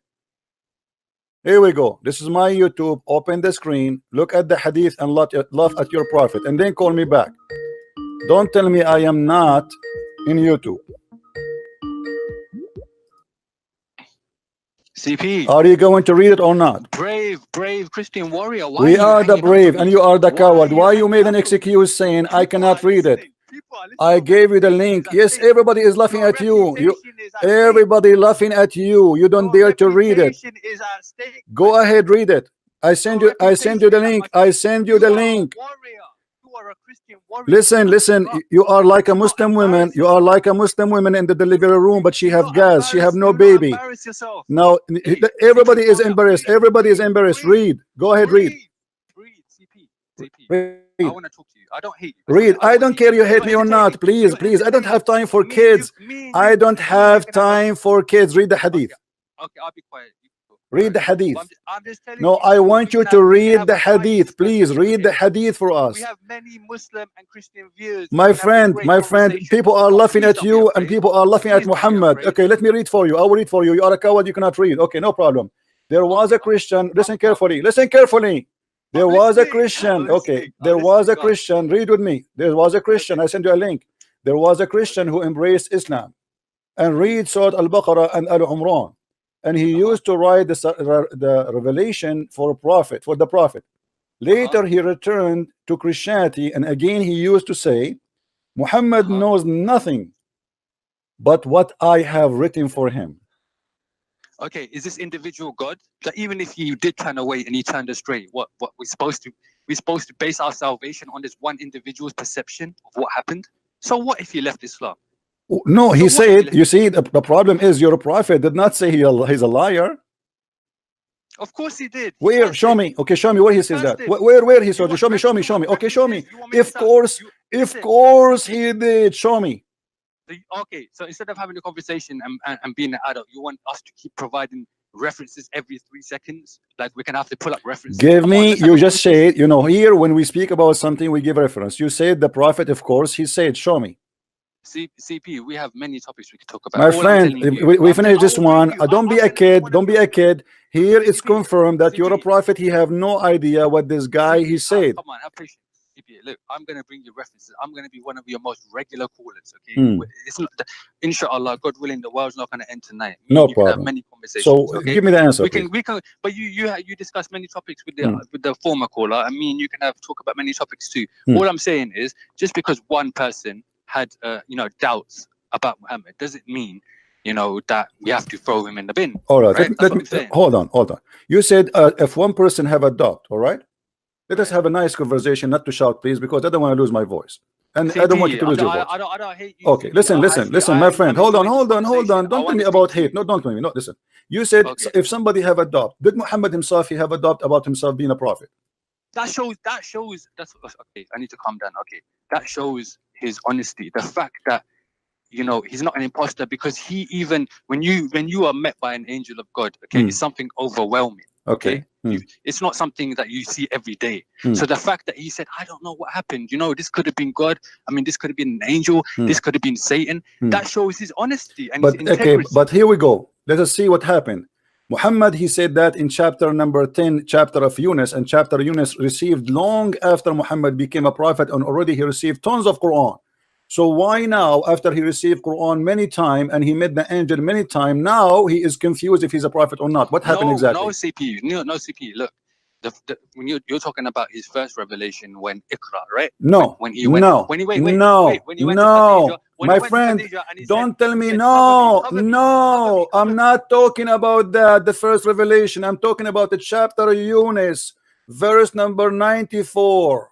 A: Here we go. This is my YouTube. Open the screen. Look at the hadith and laugh at your prophet, and then call me back. Don't tell me I am not in YouTube.
C: CP.
A: Are you going to read it or not?
C: Brave Christian warrior. Why
A: we are the brave and you are the coward. Why you made an excuse saying I cannot read it? I gave you the link. Yes, everybody is laughing at you. Everybody laughing at you. You don't dare to read it. Go ahead, read it. I send you the link. I send you the link. Listen, you are like a Muslim woman. You are like a Muslim woman in the delivery room, but she have gas. She have no baby. Now everybody is embarrassed. Everybody is embarrassed. Read. Go ahead, read.
C: CP. I want to talk to you. I don't hate you.
A: Read. I don't care you hate me or not. Please. I don't have time for kids. I don't have time for kids. Read the hadith.
C: Okay, I'll be quiet.
A: Read the hadith.
C: I'm just telling
A: no, I want you to read the hadith. Please read the hadith for us.
C: We have many Muslim and Christian viewers.
A: My friend, people are laughing at you and people are laughing at Muhammad. Okay, let me read for you. I will read for you. You are a coward. You cannot read. Okay, no problem. There was a Christian. Listen carefully. Listen carefully. There was a Christian. Okay, there was a Christian. Read with me. There was a Christian. I send you a link. There was a Christian who embraced Islam and read Surah Al-Baqarah and Al-Umran. And he used to write the revelation for the prophet. Later he returned to Christianity, and again he used to say, Muhammad knows nothing but what I have written for him.
C: Okay, is this individual God? That even if you did turn away and he turned astray, what we're supposed to base our salvation on this one individual's perception of what happened? So what if he left Islam?
A: No, he said, you see, the problem is your prophet did not say he's a liar.
C: Of course he did.
A: Where? Show me. Okay, show me where he says that. Where he said? Show me. Okay, show me. Of course he did. Show me.
C: Okay, so instead of having a conversation and being an adult, you want us to keep providing references every 3 seconds? Like we can have to pull up references.
A: Give me, you just said, you know, here when we speak about something, we give reference. You said the prophet, of course, he said, show me.
C: CP, we have many topics we could talk about.
A: My friend, we finish this one. Don't be a kid. Don't be a kid. Here it's confirmed that you're a prophet. He have no idea what this guy he said.
C: Come on, have patience. Look, I'm going to bring you references. I'm going to be one of your most regular callers. Okay, it's not, inshallah, God willing, the world's not going to end tonight.
A: No
C: you
A: problem.
C: Can have many conversations.
A: So
C: okay?
A: give me the answer.
C: We can. But you discuss many topics with the former caller. I mean, you can talk about many topics too. All I'm saying is, just because one person had doubts about Muhammad doesn't mean that we have to throw him in the bin.
A: All right, let me hold on. You said if one person have a doubt, all right, let us have a nice conversation, not to shout, please, because I don't want to lose my voice, and I don't want you to lose your voice.
C: I don't hate you.
A: Okay, listen, my friend, hold on. Don't tell me about hate. No, don't tell me. No, listen. You said if somebody have a doubt, did Muhammad himself he have a doubt about himself being a prophet?
C: That shows. That's okay. I need to calm down. Okay, that shows his honesty. The fact that he's not an imposter, because he even when you are met by an angel of God, okay, it's something overwhelming. Okay, it's not something that you see every day. So the fact that he said, I don't know what happened, this could have been God, I mean, this could have been an angel, this could have been Satan, that shows his honesty and his integrity.
A: Okay, but here we go. Let us see what happened. Muhammad, he said that in chapter number 10, chapter of Yunus, and chapter Yunus received long after Muhammad became a prophet, and already he received tons of Quran. So why now, after he received Quran many times and he met the angel many times, now he is confused if he's a prophet or not? What happened exactly?
C: No, CP. No, CP. Look, when you're talking about his first revelation when Iqra, right?
A: No, my friend, don't tell me no. I'm not talking about that. The first revelation. I'm talking about the chapter of Yunus, verse number 94.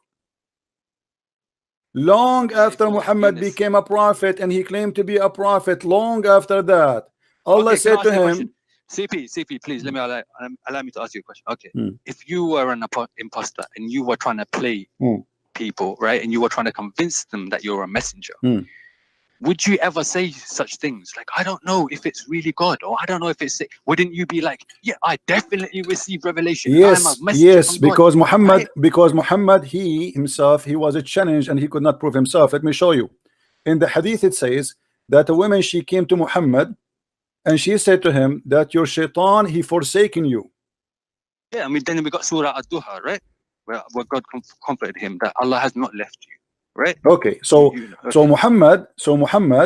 A: Long after Muhammad became a prophet and he claimed to be a prophet, long after that, Allah said to him,
C: CP, please let me allow me to ask you a question. Okay, if you were an imposter and you were trying to play people, right, and you were trying to convince them that you're a messenger, would you ever say such things like, I don't know if it's really God, or I don't know if it's, wouldn't you be like, yeah, I definitely received revelation?
A: Yes, yes, because Muhammad,
C: right?
A: because Muhammad, he himself, he was a challenge and he could not prove himself. Let me show you. In the hadith it says that a woman, she came to Muhammad and she said to him that your shaitan, he forsaken you.
C: Yeah, I mean, then we got Surah Ad-Duha, right? Where God comforted him that Allah has not left you, right?
A: Okay, so Muhammad,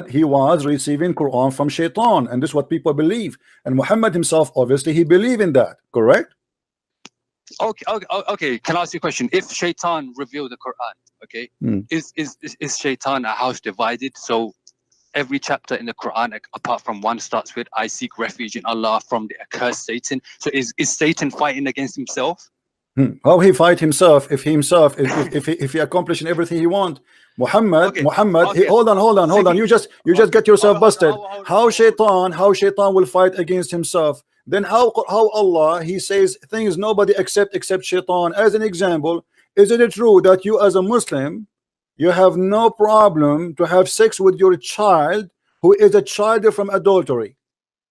A: he was receiving Quran from shaitan, and this is what people believe. And Muhammad himself, obviously, he believed in that, correct?
C: Okay. Can I ask you a question? If shaitan revealed the Quran, okay, is shaitan a house divided? So every chapter in the Quran, apart from one, starts with I seek refuge in Allah from the accursed Satan. So is Satan fighting against himself?
A: How he fight himself if he accomplishing everything he want? Muhammad, hold on. You just get yourself busted. How shaitan will fight against himself? Then how Allah, he says things nobody except shaitan. As an example, is it true that you as a Muslim, you have no problem to have sex with your child who is a child from adultery?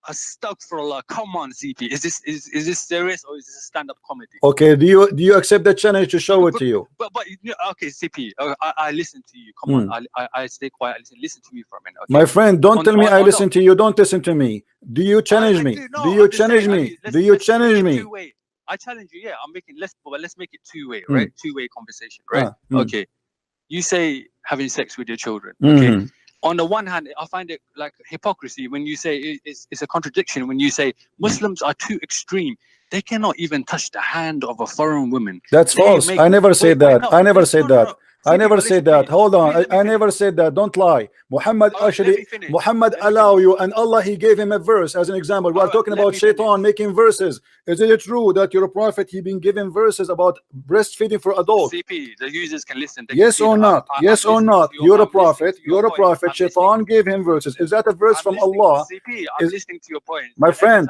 C: Astaghfirullah, come on, CP. Is this serious or is this a stand-up comedy?
A: Okay, do you accept the challenge to show it to you?
C: But okay, CP, I listen to you. Come on, I stay quiet. Listen to me for a minute. Okay?
A: My friend, don't tell me I listen to you. Don't listen to me. Do you challenge me? Do you challenge me? Do you challenge me?
C: I challenge you. Yeah, I'm making let's make it two-way, right? Two-way conversation, right? Okay. You say having sex with your children. Okay. On the one hand, I find it like hypocrisy when you say it's a contradiction when you say Muslims are too extreme. They cannot even touch the hand of a foreign woman.
A: That's false. I never said that. I never said that. I never said that. Hold on. I never said that. Don't lie. Muhammad actually, Muhammad allow you, and Allah, he gave him a verse as an example. We are talking about shaitan making verses. Is it true that your prophet, he been given verses about breastfeeding for adults?
C: CP, the users can listen.
A: Yes or not? Yes or not? You're a prophet. You're a prophet. Shaitan gave him verses. Is that a verse from Allah?
C: CP, I'm listening to your point.
A: My friend.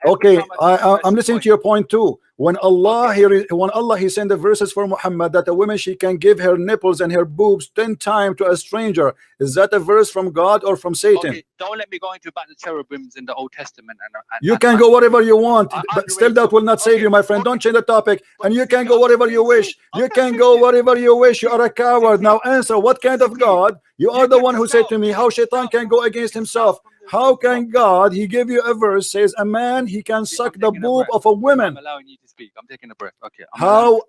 A: Okay, I'm listening to your point too. When Allah he sent the verses for Muhammad that a woman, she can give her nipples and her boobs 10 times to a stranger. Is that a verse from God or from Satan?
C: Okay, don't let me go into about the cherubims in the Old Testament.
A: You can go whatever you want, but still that will not save you, my friend. Don't change the topic. And you can go whatever you wish. You can go whatever you wish. You are a coward. Now answer, what kind of God? You are the one who said to me how shaitan can go against himself. How can God, he gave you a verse, says a man, he can suck the boob of a woman.
C: I'm allowing you to speak. I'm taking a breath. Okay.
A: How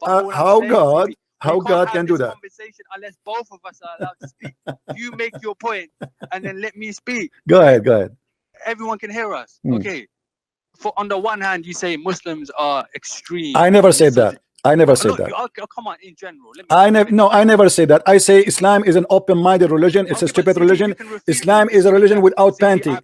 A: God can do that?
C: Unless both of us are allowed to speak. You make your point and then let me speak.
A: Go ahead.
C: Everyone can hear us. Okay. On the one hand, you say Muslims are extreme.
A: I never said that. I never said that.
C: Come on, in general.
A: I never said that. I say Islam is an open-minded religion. It's a stupid religion. Islam is a religion without panty.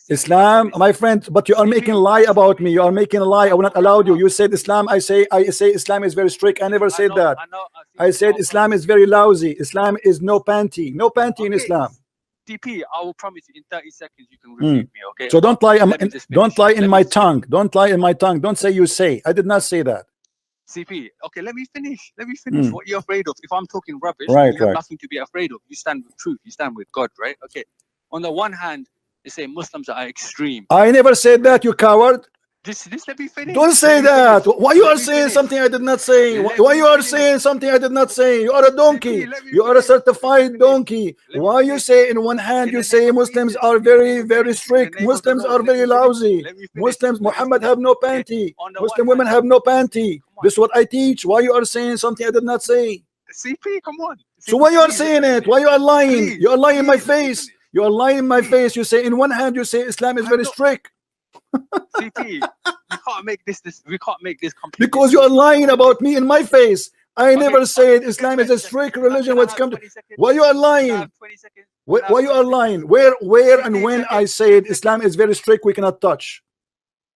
A: Islam, my friend, but you are making a lie about me. You are making a lie. I will not allow you. You said Islam. I say Islam is very strict. I never said that. I said Islam is very lousy. Islam is no panty. No panty in Islam.
C: DP, I will promise you in 30 seconds you can refute me, okay?
A: So don't lie. Don't lie in my tongue. Don't lie in my tongue. Don't say you say. I did not say that.
C: CP, okay, let me finish. What you're afraid of. If I'm talking rubbish, you have nothing to be afraid of. You stand with truth. You stand with God, right? Okay. On the one hand, they say Muslims are extreme.
A: I never said that, you coward.
C: This let me finish.
A: Don't say that. Why you are saying something I did not say? Why you are saying something I did not say? You are a donkey. You are a certified donkey. Why you say in one hand you say Muslims are very, very strict. Muslims are very lousy. Muslims, Muhammad have no panty. Muslim women have no panty. This is what I teach. Why you are saying something I did not say?
C: CP, come on.
A: So why you are saying it? Why you are lying? You are lying in my face. You are lying in my face. You say in one hand you say Islam is very strict.
C: CP, we can't make this complete.
A: Because you are lying about me in my face. I never said Islam is a strict religion. What's come to? Why you are lying? Why you are lying? Where and when I said Islam is very strict, we cannot touch.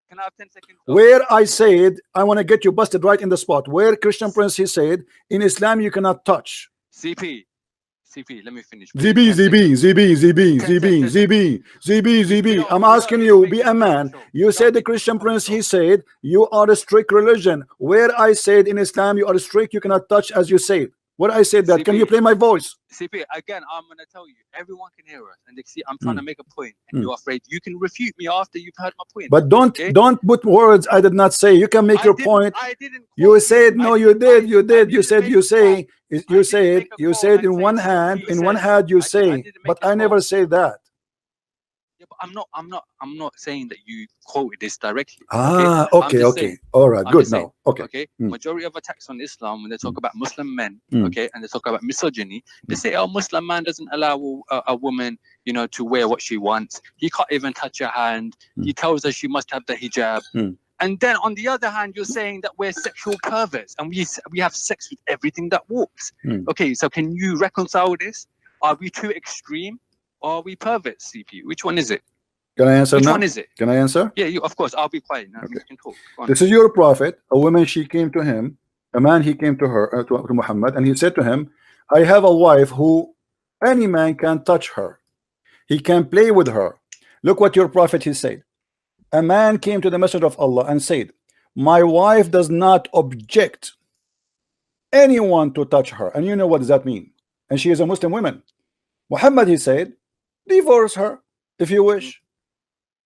C: Can I have 10 seconds?
A: Where I said I want to get you busted right in the spot. Where Christian Prince he said in Islam you cannot touch.
C: CP, CP, let me finish.
A: ZB. I'm asking you, be a man. You said the Christian Prince, he said, you are a strict religion. Where I said in Islam, you are strict, you cannot touch as you said. What I said that, can you play my voice?
C: CP, again, I'm going to tell you, everyone can hear us. And they see I'm trying to make a point, and you're afraid. You can refute me after you've heard my point.
A: But don't put words I did not say. You can make your point. You said, no, you did. You said you said in one hand you say, but I never say that.
C: Yeah, but I'm not saying that you quoted this directly.
A: Okay. All right, good now. Okay.
C: Majority of attacks on Islam, when they talk about Muslim men, okay, and they talk about misogyny, they say, oh, Muslim man doesn't allow a woman, you know, to wear what she wants. He can't even touch her hand. He tells her she must have the hijab. And then on the other hand, you're saying that we're sexual perverts and we have sex with everything that walks. Okay, so can you reconcile this? Are we too extreme? Or are we perverts, CP? Which one is it?
A: Can I answer now?
C: Which one is it?
A: Can I answer?
C: Yeah, of course. I'll be quiet now. You can talk.
A: This is your prophet. A woman, she came to him. A man, he came to her, to Muhammad, and he said to him, I have a wife who any man can touch her. He can play with her. Look what your prophet, he said. A man came to the Messenger of Allah and said, my wife does not object anyone to touch her. And you know what does that mean? And she is a Muslim woman. Muhammad, he said, divorce her if you wish.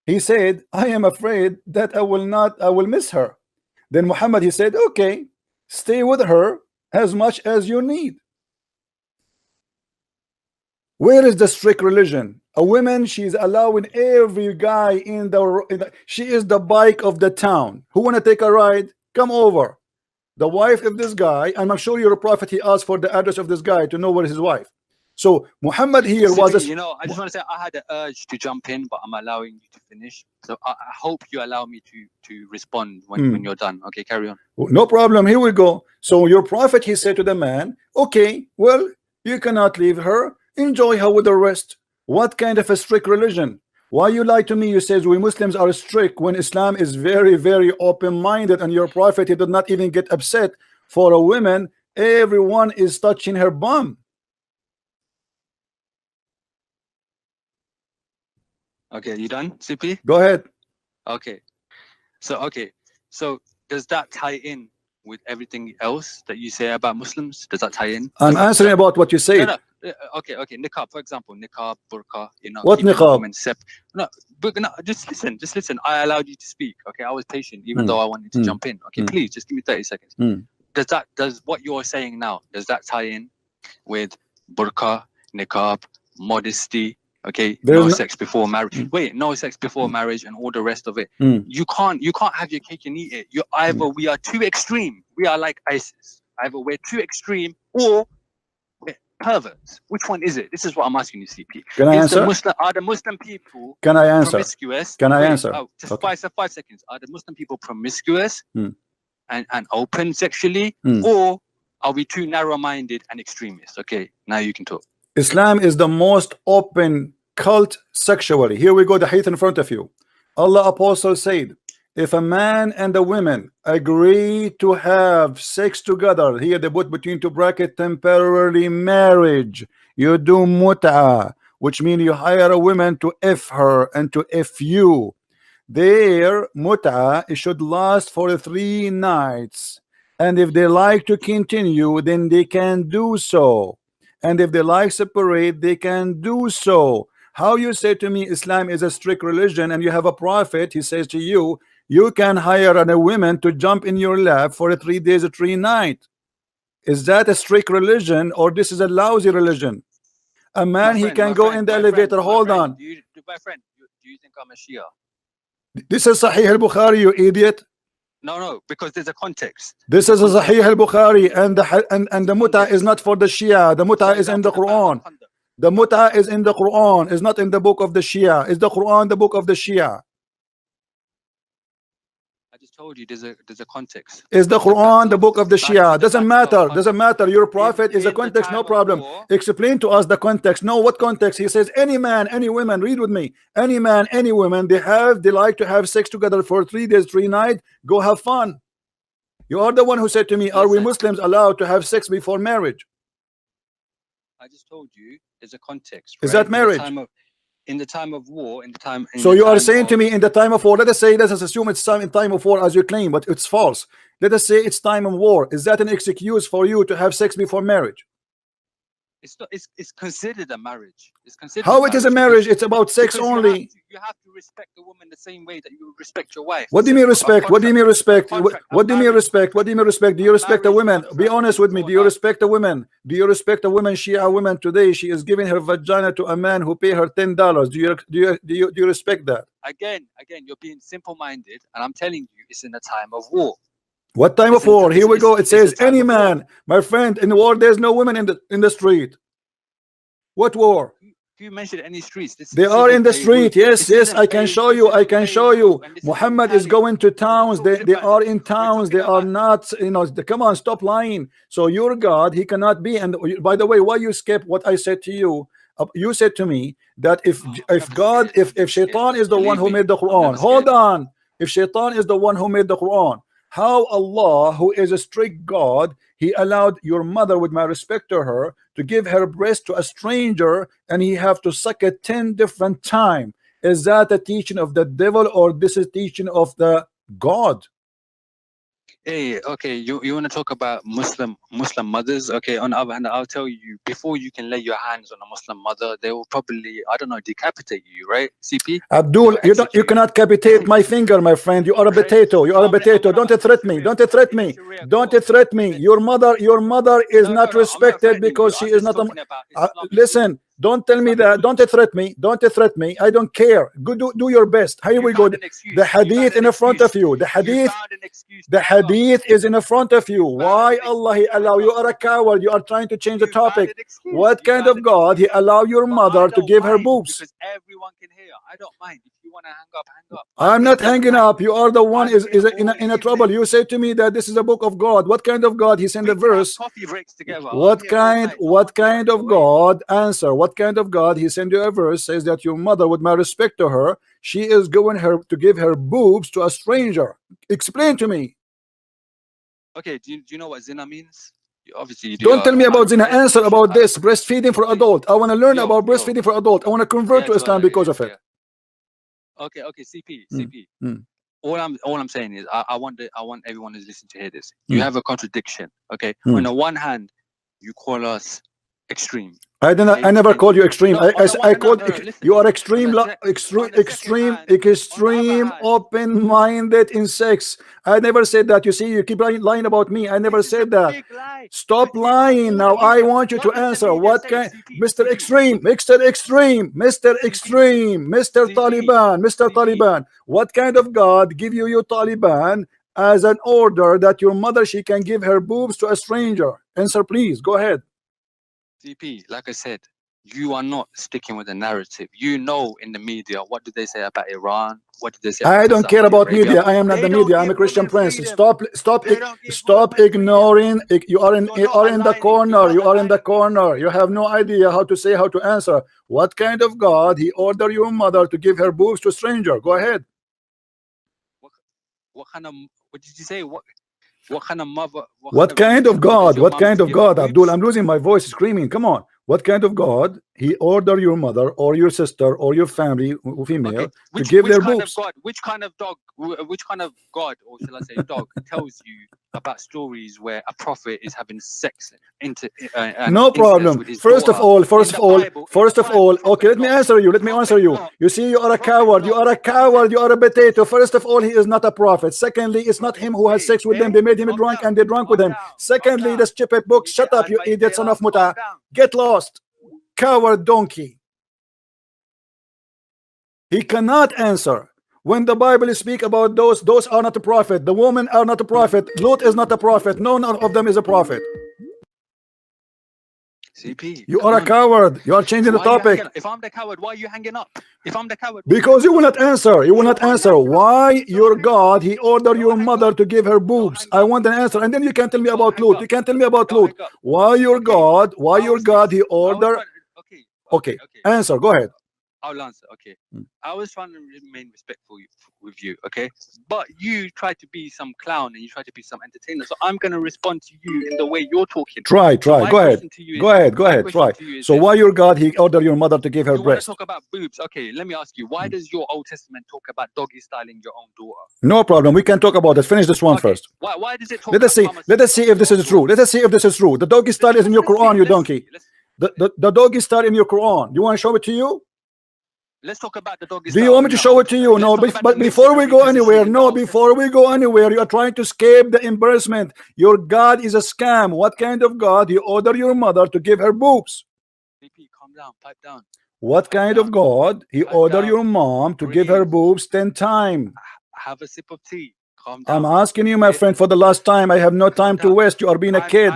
A: He said, I am afraid that I will miss her. Then Muhammad, he said, okay, stay with her as much as you need. Where is the strict religion? A woman, she's allowing every guy in the she is the bike of the town. Who want to take a ride? Come over. The wife of this guy, and I'm sure you're a prophet, he asked for the address of this guy to know where is his wife. So Muhammad here was a,
C: you know, I just want to say I had an urge to jump in, but I'm allowing you to finish. So I hope you allow me to respond when you're done. Okay, carry on.
A: No problem. Here we go. So your prophet, he said to the man, okay, well, you cannot leave her. Enjoy her with the rest. What kind of a strict religion? Why you lie to me? You says we Muslims are strict when Islam is very, very open-minded, and your prophet, he did not even get upset for a woman. Everyone is touching her bum.
C: Okay, you done, CP?
A: Go ahead.
C: Okay. So does that tie in with everything else that you say about Muslims? Does that tie in?
A: I'm answering about what you say.
C: No. Okay. Niqab, for example, niqab, burqa, you know.
A: What niqab?
C: No, just listen. I allowed you to speak. Okay, I was patient, even though I wanted to jump in. Okay, please, just give me 30 seconds. Does what you're saying now, does that tie in with burqa, niqab, modesty? Okay, no sex before marriage. Wait, no sex before marriage and all the rest of it. You can't have your cake and eat it. You either we are too extreme. We are like ISIS. Either we're too extreme or we're perverts. Which one is it? This is what I'm asking you, CP.
A: Can I answer?
C: Are the Muslim people promiscuous?
A: Can I answer?
C: Oh, just 5 seconds. Are the Muslim people promiscuous and open sexually, or are we too narrow-minded and extremist? Okay, now you can talk.
A: Islam is the most open cult sexually. Here we go, the hadith in front of you. Allah Apostle said, if a man and a woman agree to have sex together, here they put between two brackets temporary marriage, you do mut'a, which means you hire a woman to F her and to F you. Their mut'a, it should last for 3 nights, and if they like to continue, then they can do so. And if they like separate, they can do so. How you say to me Islam is a strict religion, and you have a prophet, he says to you, you can hire a woman to jump in your lap for 3 days or 3 nights. Is that a strict religion, or this is a lousy religion? A man, he can go in the elevator. Hold on.
C: My friend, do you think I'm a Shia?
A: This is Sahih al-Bukhari, you idiot.
C: No, because there's a context.
A: This is a Sahih al-Bukhari, and the mut'a is not for the Shia. The mut'a is in the Quran. The mut'a is in the Quran. It's not in the book of the Shia. Is the Quran the book of the Shia?
C: I just told you there's a context.
A: Is the Quran the book of the Shia? Doesn't matter. Your prophet is a context, no problem. Explain to us the context. No, what context? He says any man, any woman, read with me. Any man, any woman, they like to have sex together for 3 days, 3 nights. Go have fun. You are the one who said to me, are we Muslims allowed to have sex before marriage?
C: I just told you there's a context.
A: Is
C: right?
A: that marriage?
C: In the time of war,
A: So you are saying to me in the time of war, let us assume it's in time of war as you claim, but it's false. Let us say it's time of war. Is that an excuse for you to have sex before marriage?
C: It's not, it's considered a marriage. It's considered
A: how it is a marriage? It's about sex only.
C: You have to respect the woman the same way that you respect your wife.
A: What do you mean respect? What do you mean respect? What do you mean respect? What do you mean respect? Do you respect a woman? Be honest with me. Do you respect a woman? Do you respect a woman? Shia woman today, she is giving her vagina to a man who pay her $10. Do you respect that?
C: Again, you're being simple-minded, and I'm telling you, it's in a time of war.
A: What time of war? Here we go. It says any man, my friend. In the war, there's no women in the street. What war?
C: You mentioned any streets.
A: They are in the street. Yes. I can show you. I can show you. Muhammad is going to towns. They are in towns. They are not. Come on, stop lying. So your God, he cannot be. And by the way, why you skip what I said to you? You said to me that if Shaitan is the one who made the Quran. Hold on. If Shaitan is the one who made the Quran, how Allah, who is a strict God, he allowed your mother, with my respect to her, to give her breast to a stranger, and he have to suck it 10 different times? Is that a teaching of the devil, or this is teaching of the God?
C: Hey, okay, you want to talk about Muslim mothers? Okay, on the other hand, I'll tell you, before you can lay your hands on a Muslim mother, they will probably, I don't know, decapitate you, right? CP?
A: Abdul, you cannot decapitate my finger, my friend. You are a potato. You are a potato. Don't threat me. Don't threat me. Don't threat me. Your mother is not respected because she is not a listen. Don't tell me that. Don't threat me. Don't threat me. I don't care. Go do your best. Here we go. The hadith in front of you. The hadith is in front of you. Why Allah he allow? You are a coward. You are trying to change the topic. What kind of God he allow your mother to give her boobs?
C: Because everyone can hear. I don't mind. If you want to hang up, hang up.
A: I'm not hanging up. You are the one is in a trouble. You say to me that this is a book of God. What kind of God? He sent a verse. What kind of God? Answer. What kind of God? He sent you a verse, says that your mother, with my respect to her, she is going to give her boobs to a stranger. Explain to me.
C: Okay, do you know what zina means? Obviously,
A: don't tell me about zina. Answer about this breastfeeding for adult. I want to learn about breastfeeding for adult. I want to convert to Islam because of it.
C: Okay, CP. All I'm saying is I want everyone who's listening to hear this. You have a contradiction. Okay, on the one hand, you call us extreme.
A: I never called you extreme. I called you are extreme open-minded in sex. I never said that. You see, you keep lying about me. I never said that. Stop lying. Now I want you to answer. What kind? Mr. Extreme, Mr. Taliban. What kind of God give you Taliban as an order that your mother, she can give her boobs to a stranger? Answer, please. Go ahead.
C: CP, like I said, you are not sticking with the narrative. You know, in the media, what did they say about Iran? What did they say?
A: I don't care about media. I am not the media. I'm a Christian prince. Stop ignoring. You are in the corner. You are in the corner. You have no idea how to answer. What kind of God he ordered your mother to give her boobs to a stranger? Go ahead.
C: What did you say? What kind of mother?
A: What kind of God? What kind of God, Abdul? I'm losing my voice screaming. Come on. What kind of God he ordered your mother or your sister or your family, female, to give their boobs?
C: Which kind of God, or shall I say dog, tells you about stories where a prophet is having sex
A: no problem. First of all, okay, let me answer you. You see, you are a coward. You are a potato. First of all, he is not a prophet. Secondly, it's not him who has sex with them. They made him drunk and they drank with him. Secondly, the stupid book. Shut up, you idiot son of Muta. Get lost, coward donkey. He cannot answer. When the Bible speak about those are not a prophet. The women are not a prophet. Lot is not a prophet. None of them is a prophet.
C: CP,
A: you are a coward. You are changing the topic.
C: If I'm the coward, why are you hanging up? If I'm the coward,
A: because you will not answer. You will not answer. Why your God he ordered your mother to give her boobs? I want an answer, and then you can tell me about Lot. You can tell me about Lot. Why your God? Why your God he ordered? Okay. Answer. Go ahead.
C: I'll answer. Okay. I was trying to remain respectful with you. Okay. But you tried to be some clown and you tried to be some entertainer. So I'm going to respond to you in the way you're talking.
A: Try.
C: So
A: Go ahead. Go ahead. Try. So why your God, he ordered your mother to give her
C: you want to
A: breast?
C: talk about boobs? Okay. Let me ask you. Why does your Old Testament talk about doggy styling your own daughter?
A: No problem. We can talk about it. Finish this one first.
C: Why does it talk
A: Let us see. Let us see if this is true. Let us see if this is true. The doggy style is in your Quran, you donkey. The doggy style in your Quran. You want to show it to you?
C: Let's talk about the doggy.
A: Do you want me to show it to you? No, but before we go anywhere, you are trying to escape the embarrassment. Your God is a scam. What kind of God? He ordered your mother to give her boobs.
C: Calm down, pipe down.
A: What kind of God? He ordered your mom to give her boobs 10 times.
C: Have a sip of tea. Calm down.
A: I'm asking you, my friend, for the last time. I have no time to waste. You are being a kid.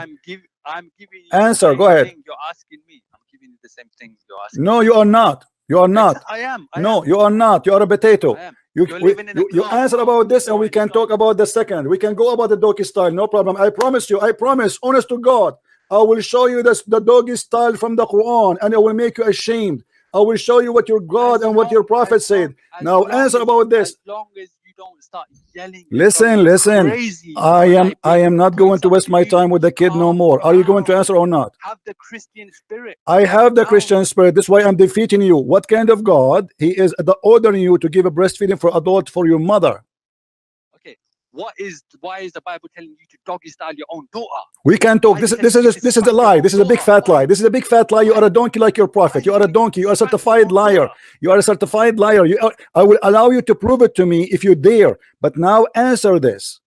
C: I'm giving you
A: answer. Go ahead.
C: You're asking me. I'm giving you the same thing you're asking.
A: No, you are not. You are not.
C: I am.
A: No, you are not. You are a potato.
C: You
A: answer about this and we can talk about the second. We can go about the doggy style. No problem. I promise you. I promise. Honest to God. I will show you the doggy style from the Quran and I will make you ashamed. I will show you what your God and what your prophet said. Now answer about this.
C: As long as you don't start yelling.
A: Listen. I am not going to waste my time with the kid no more. Are you going to answer or not?
C: Have the Christian spirit.
A: I have the Christian spirit. This is why I'm defeating you. What kind of God? He is ordering you to give a breastfeeding for adult for your mother.
C: Okay. Why is the Bible telling you to doggy style your own daughter?
A: We can talk. This is a lie. This is a big fat lie. This is a big fat lie. You are a donkey like your prophet. You are a donkey. You are a certified liar. You are a certified liar. I will allow you to prove it to me if you dare. But now answer this.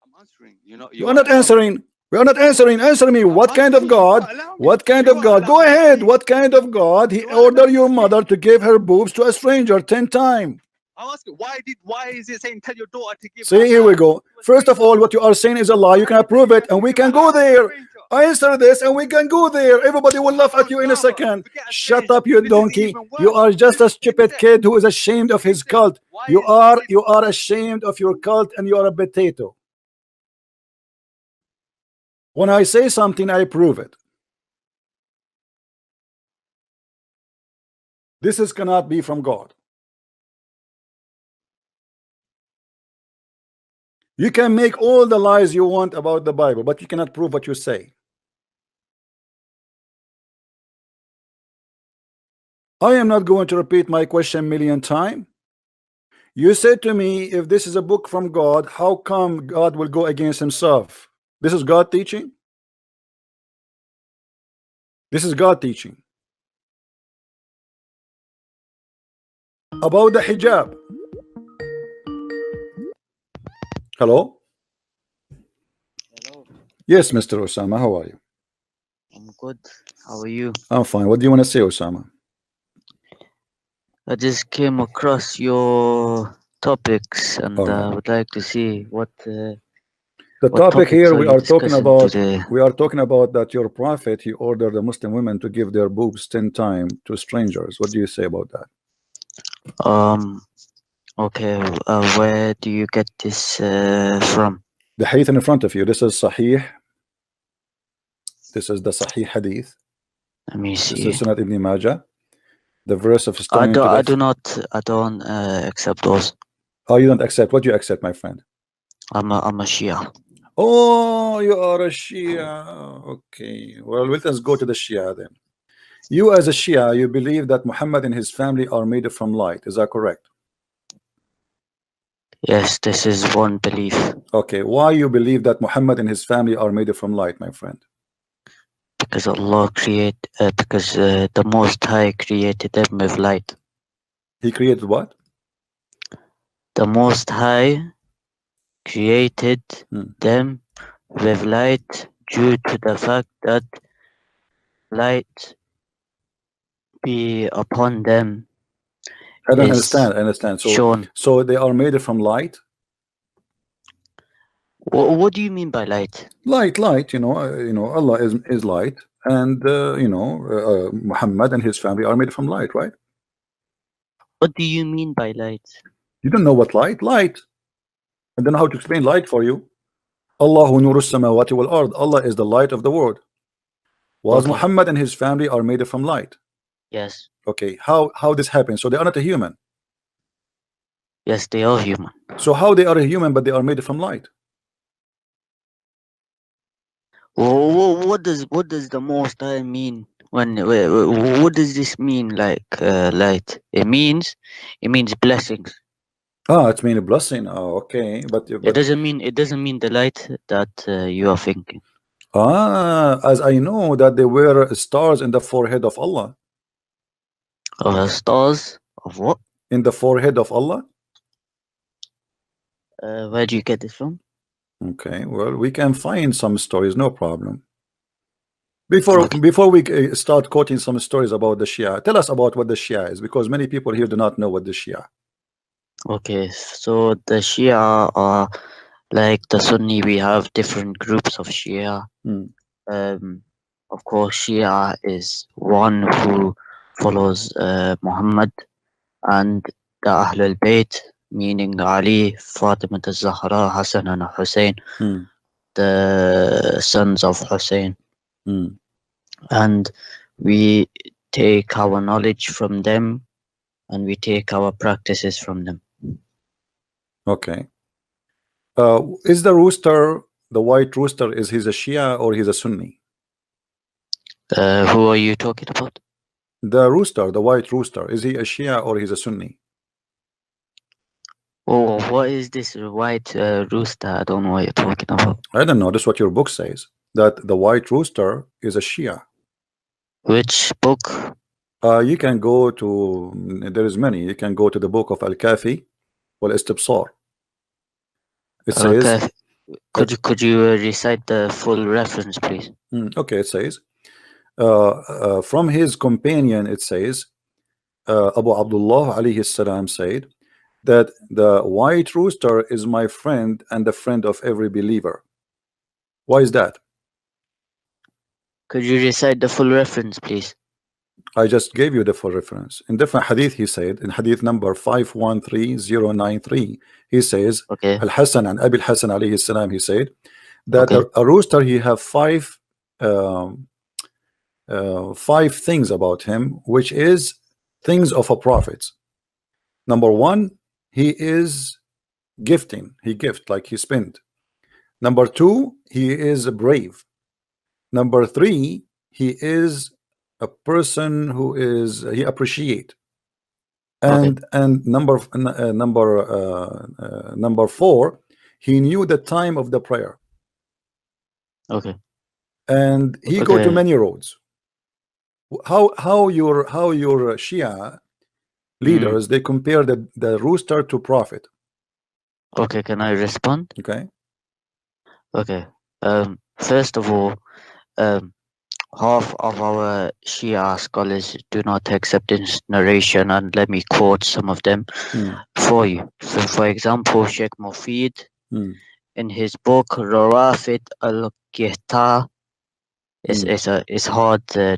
C: I'm answering.
A: You are not answering. We are not answering. Answer me. What kind of God? What kind of God? Go ahead. What kind of God? He ordered your mother to give her boobs to a stranger 10 times.
C: I'm asking, why is it saying tell your daughter to give?
A: See, here we go. First of all, what you are saying is a lie. You can prove it, and we can go there. Answer this, and we can go there. Everybody will laugh at you in a second. Shut up, you donkey. You are just a stupid kid who is ashamed of his cult. You are ashamed of your cult, and you are a potato. When I say something, I prove it. This cannot be from God. You can make all the lies you want about the Bible, but you cannot prove what you say. I am not going to repeat my question a million times. You said to me, if this is a book from God, how come God will go against himself? This is God teaching? This is God teaching. About the hijab. Hello?
D: Hello.
A: Yes, Mr. Osama, how are you?
D: I'm good. How are you?
A: I'm fine. What do you want to say, Osama?
D: I just came across your topics and I would like to see what
A: the topic here we are talking about
D: today.
A: We are talking about that your prophet, he ordered the Muslim women to give their boobs 10 times to strangers. What do you say about that?
D: Okay, where do you get this from?
A: The hadith in front of you. This is Sahih. This is the Sahih hadith.
D: Let me see.
A: This is Sunnat Ibn Majah. The verse of stoning
D: I don't accept those.
A: Oh, you don't accept? What do you accept, my friend?
D: I'm a Shia.
A: Oh, you are a Shia. Okay. Well, let us go to the Shia then. You as a Shia, you believe that Muhammad and his family are made from light. Is that correct?
D: Yes, this is one belief.
A: Okay. Why you believe that Muhammad and his family are made from light, my friend?
D: Because Allah because the Most High created them with light.
A: He created what?
D: The Most High created them with light due to the fact that light be upon them.
A: I don't understand. I understand. So they are made from light.
D: What do you mean by light?
A: Light. Allah is light, and Muhammad and his family are made from light, right?
D: What do you mean by light?
A: You don't know what light? Light. I don't know how to explain light for you. Allahu nuru samawati wal ard. Allah is the light of the world. Was Muhammad and his family are made from light.
D: Yes.
A: Okay, how this happens? So they are not a human.
D: Yes, they are human.
A: So how they are a human, but they are made from light?
D: What does the Most High mean when? What does this mean? Like light? It means blessings.
A: Ah, it's mean a blessing. Oh, okay, but
D: It doesn't mean the light that you are thinking.
A: as I know that there were stars in the forehead of Allah.
D: Stars of what?
A: In the forehead of Allah.
D: Where do you get this from?
A: Okay, well, we can find some stories, no problem. Before we start quoting some stories about the Shia, tell us about what the Shia is, because many people here do not know what the Shia.
D: Okay, so the Shia are like the Sunni. We have different groups of Shia. Of course, Shia is one who follows Muhammad and the Ahlul Bayt, meaning Ali, Fatima al-Zahra, Hassan and Hussein, the sons of Hussein. And we take our knowledge from them and we take our practices from them.
A: Okay. Is the rooster, the white rooster, is he a Shia or he's a Sunni?
D: Who are you talking about?
A: The rooster, the white rooster, is he a Shia or he's a Sunni?
D: Oh, what is this white rooster? I don't know what you're talking about.
A: I don't know. This is what your book says, that the white rooster is a Shia.
D: Which book?
A: You can go to, there is many. You can go to the book of Al-Kafi or Istibsar. It says,
D: could you recite the full reference, please?
A: Okay, it says, from his companion, it says, Abu Abdullah alayhi salam said that the white rooster is my friend and the friend of every believer. Why is that?
D: Could you recite the full reference, please?
A: I just gave you the full reference. In different hadith, he said, in hadith number 513093, he says,
D: okay.
A: Al-Hasan and Abi al-Hasan alayhi salam, he said that a rooster, he have five things about him, which is things of a prophet. Number one, he is gifting. He gift, like he spent. Number two, he is brave. Number three, he is a person who is he appreciate. And number four, he knew the time of the prayer.
D: Okay.
A: And he go to many roads. How your Shia leaders they compare the rooster to prophet?
D: Okay, can I respond?
A: Okay.
D: Okay. First of all, half of our Shia scholars do not accept this narration, and let me quote some of them for you. So, for example, Sheikh Mufid in his book Rawafid al-Qihta, it's hard to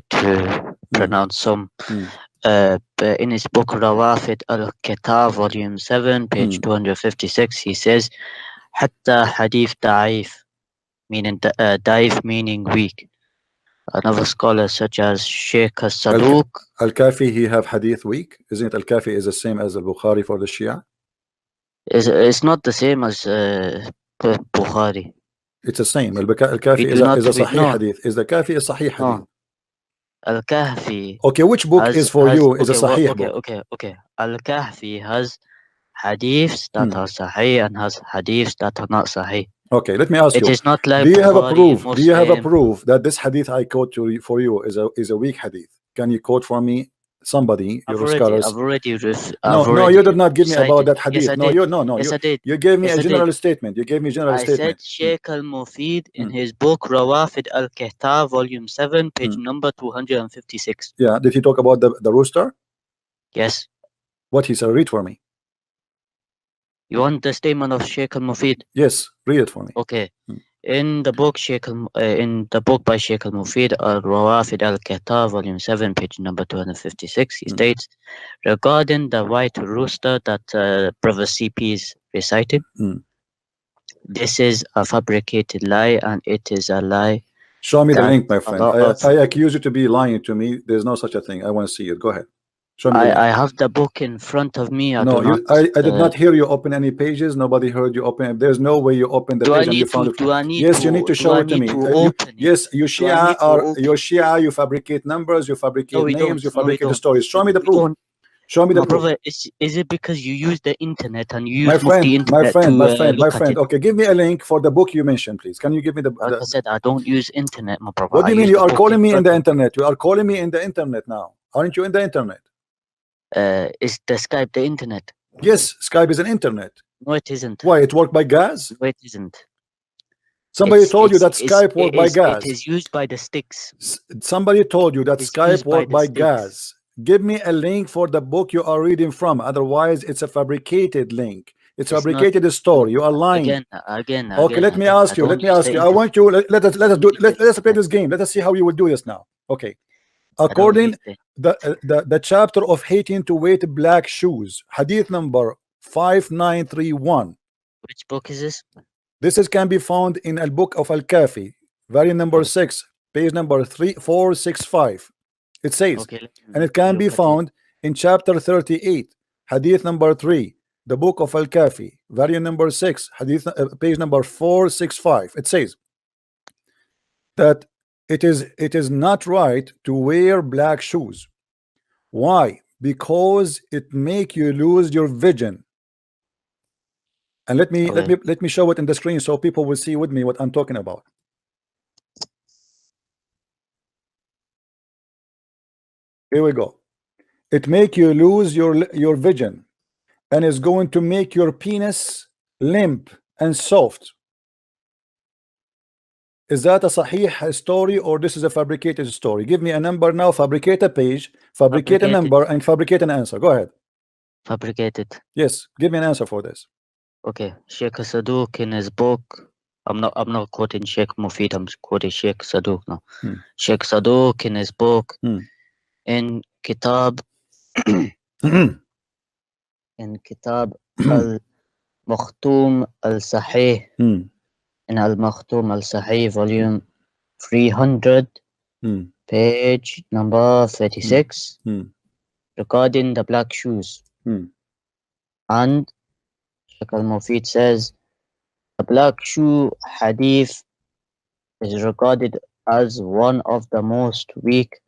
D: pronounce some. But in his book Rawafid al-Qihta, volume 7, page 256, he says, "Hatta hadith da'if," meaning da'if meaning weak. Another scholar such as Sheikh Al-Saduq.
A: Al-Kafi, he have hadith weak. Isn't it Al-Kafi is the same as Al-Bukhari for the Shia?
D: It's not the same as Bukhari.
A: It's the same. Al-Kafi is a Sahih hadith. Is the Kafi a Sahih hadith?
D: Al-Kahfi.
A: Okay, which book is for you is a Sahih book?
D: Okay. Al-Kahfi has hadiths that are Sahih and has hadiths that are not Sahih.
A: Okay, let me ask you.
D: It is not like
A: do you have a proof?
D: Muslim.
A: Do you have a proof that this hadith I quote for you is a weak hadith? Can you quote for me somebody? Your scholars.
D: I've already
A: no, you did not give me about that hadith.
D: Yes,
A: no,
D: I did.
A: You gave me a general statement. You gave me a general statement.
D: I said Sheikh Al-Mufid in his book Rawafid al-Qihta, volume 7, page number 256.
A: Yeah, did he talk about the rooster?
D: Yes.
A: What he said? Read for me.
D: You want the statement of Sheikh Al-Mufid?
A: Yes, read it for me.
D: Okay. In the book by Sheikh Al-Mufid, Rawafid al-Qihta, volume 7, page number 256, he states, regarding the white rooster that Brother CP is reciting, this is a fabricated lie, and it is a lie
A: Show me the
D: That
A: link, my
D: a
A: friend.
D: lot of-
A: I accuse you to be lying to me. There's no such a thing. I want to see it. Go ahead. Show me the link.
D: I have the book in front of me. I
A: No,
D: do not.
A: I did not hear you open any pages. Nobody heard you open. There's no way you opened the
D: Do I
A: page and you
D: need
A: found
D: to?
A: it.
D: Do I need
A: Yes,
D: to?
A: you need to
D: do
A: show
D: I
A: it to
D: need
A: me.
D: to
A: You-
D: open it?
A: yes, you
D: Do I
A: Shia
D: need to
A: are
D: open
A: your Shia. You fabricate numbers. You fabricate
D: No, we
A: names.
D: don't.
A: You
D: No, we
A: fabricate the
D: don't.
A: stories. Show me the
D: We
A: proof.
D: don't.
A: Show me the
D: My
A: proof.
D: brother, is it because you use the internet and you
A: My
D: use
A: friend,
D: the
A: my
D: internet
A: friend,
D: to
A: my friend, my
D: look at
A: friend.
D: it?
A: Okay, give me a link for the book you mentioned, please. Can you give me
D: Like I said, I don't use internet, my brother.
A: What do you
D: I
A: mean?
D: use
A: You
D: the
A: are
D: book
A: calling me in
D: front
A: the
D: of
A: internet. You are calling me in the internet now. Aren't you in the internet?
D: Is the Skype the internet?
A: Yes, Skype is an internet.
D: No, it isn't.
A: Why? It worked by gas?
D: No, it isn't.
A: Somebody
D: It's-
A: told you that
D: it's-
A: Skype worked by gas.
D: It is used by the sticks.
A: Somebody told you that
D: It's
A: Skype
D: used by
A: worked
D: the
A: by
D: sticks.
A: gas. Give me a link for the book you are reading from. Otherwise, it's a fabricated link. It's
D: It's not-
A: fabricated story. You are lying.
D: Again.
A: Okay, let me ask you. Let me ask you. I want you. Let us play this game. Let us see how you will do this now. Okay. According the chapter of hating to wear black shoes, hadith number 5931.
D: Which book is this?
A: This can be found in a book of Al-Kafi, volume number 6, page number 3465. It says,
D: Okay,
A: and it can be found in chapter 38, hadith number 3, the book of Al-Kafi, volume number 6, hadith page number 465. It says that it is not right to wear black shoes. Why? Because it make you lose your vision. And let me show it in the screen so people will see with me what I'm talking about. Here we go. It make you lose your vision, and is going to make your penis limp and soft. Is that a sahih story, or this is a fabricated story? Give me a number now, fabricate a page, fabricate a number, and fabricate an answer. Go ahead.
D: Fabricated.
A: Yes, give me an answer for this.
D: Okay, Sheikh Saduq in his book. I'm not quoting Sheikh Mufid. I'm quoting Sheikh Saduq now. Sheikh Saduq in his book in Kitab in Kitab Al-Makhtum Al-Sahih in Al-Makhtum Al-Sahih volume 300 page number 36 regarding the black shoes. And Sheikh Al-Mufid says the black shoe hadith is regarded as one of the most weak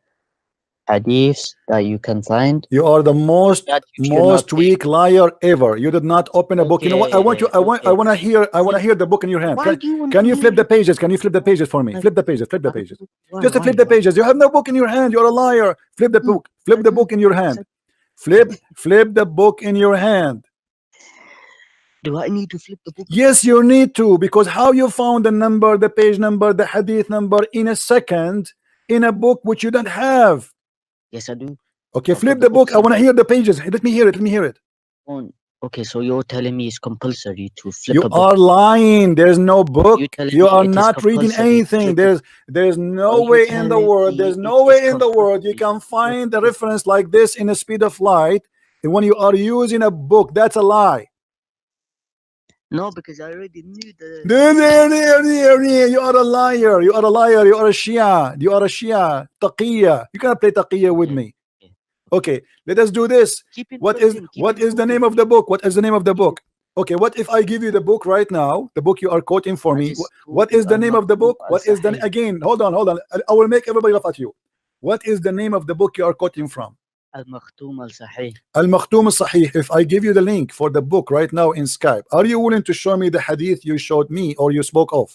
D: hadiths that you can find.
A: You are the most weak liar ever. You did not open a book. You know what? I want to hear the book in your hand. Can you flip the pages? Can you flip the pages for me? Flip the pages. Flip the pages. Just flip the pages. You have no book in your hand. You're a liar. Flip the book. Flip the book in your hand. Flip the book in your hand.
D: Do I need to flip the book?
A: Yes, you need to, because how you found the number, the page number, the hadith number in a second in a book which you don't have?
D: Yes, I do.
A: Okay, flip the book. I want to hear the pages. Let me hear it. Let me hear it.
D: Okay, so you're telling me it's compulsory to flip
A: You
D: a book?
A: are lying. There's no book. You are not reading anything. There's no way in the world. There's no way in the world you can find a reference like this in a speed of light. And when you are using a book, that's a lie.
D: No, because I already knew the.
A: You are a liar. You are a liar. You are a Shia. You are a Shia. Taqiyya. You cannot play Taqiyya with me. Okay, let us do this. What is the name of the book? What is the name of the book? Okay, what if I give you the book right now? The book you are quoting for me. What is the name of the book? What is the again? Hold on. I will make everybody laugh at you. What is the name of the book you are quoting from?
D: Al-Makhtum Al-Sahih.
A: Al-Makhtum Al-Sahih. If I give you the link for the book right now in Skype, are you willing to show me the hadith you showed me or you spoke of?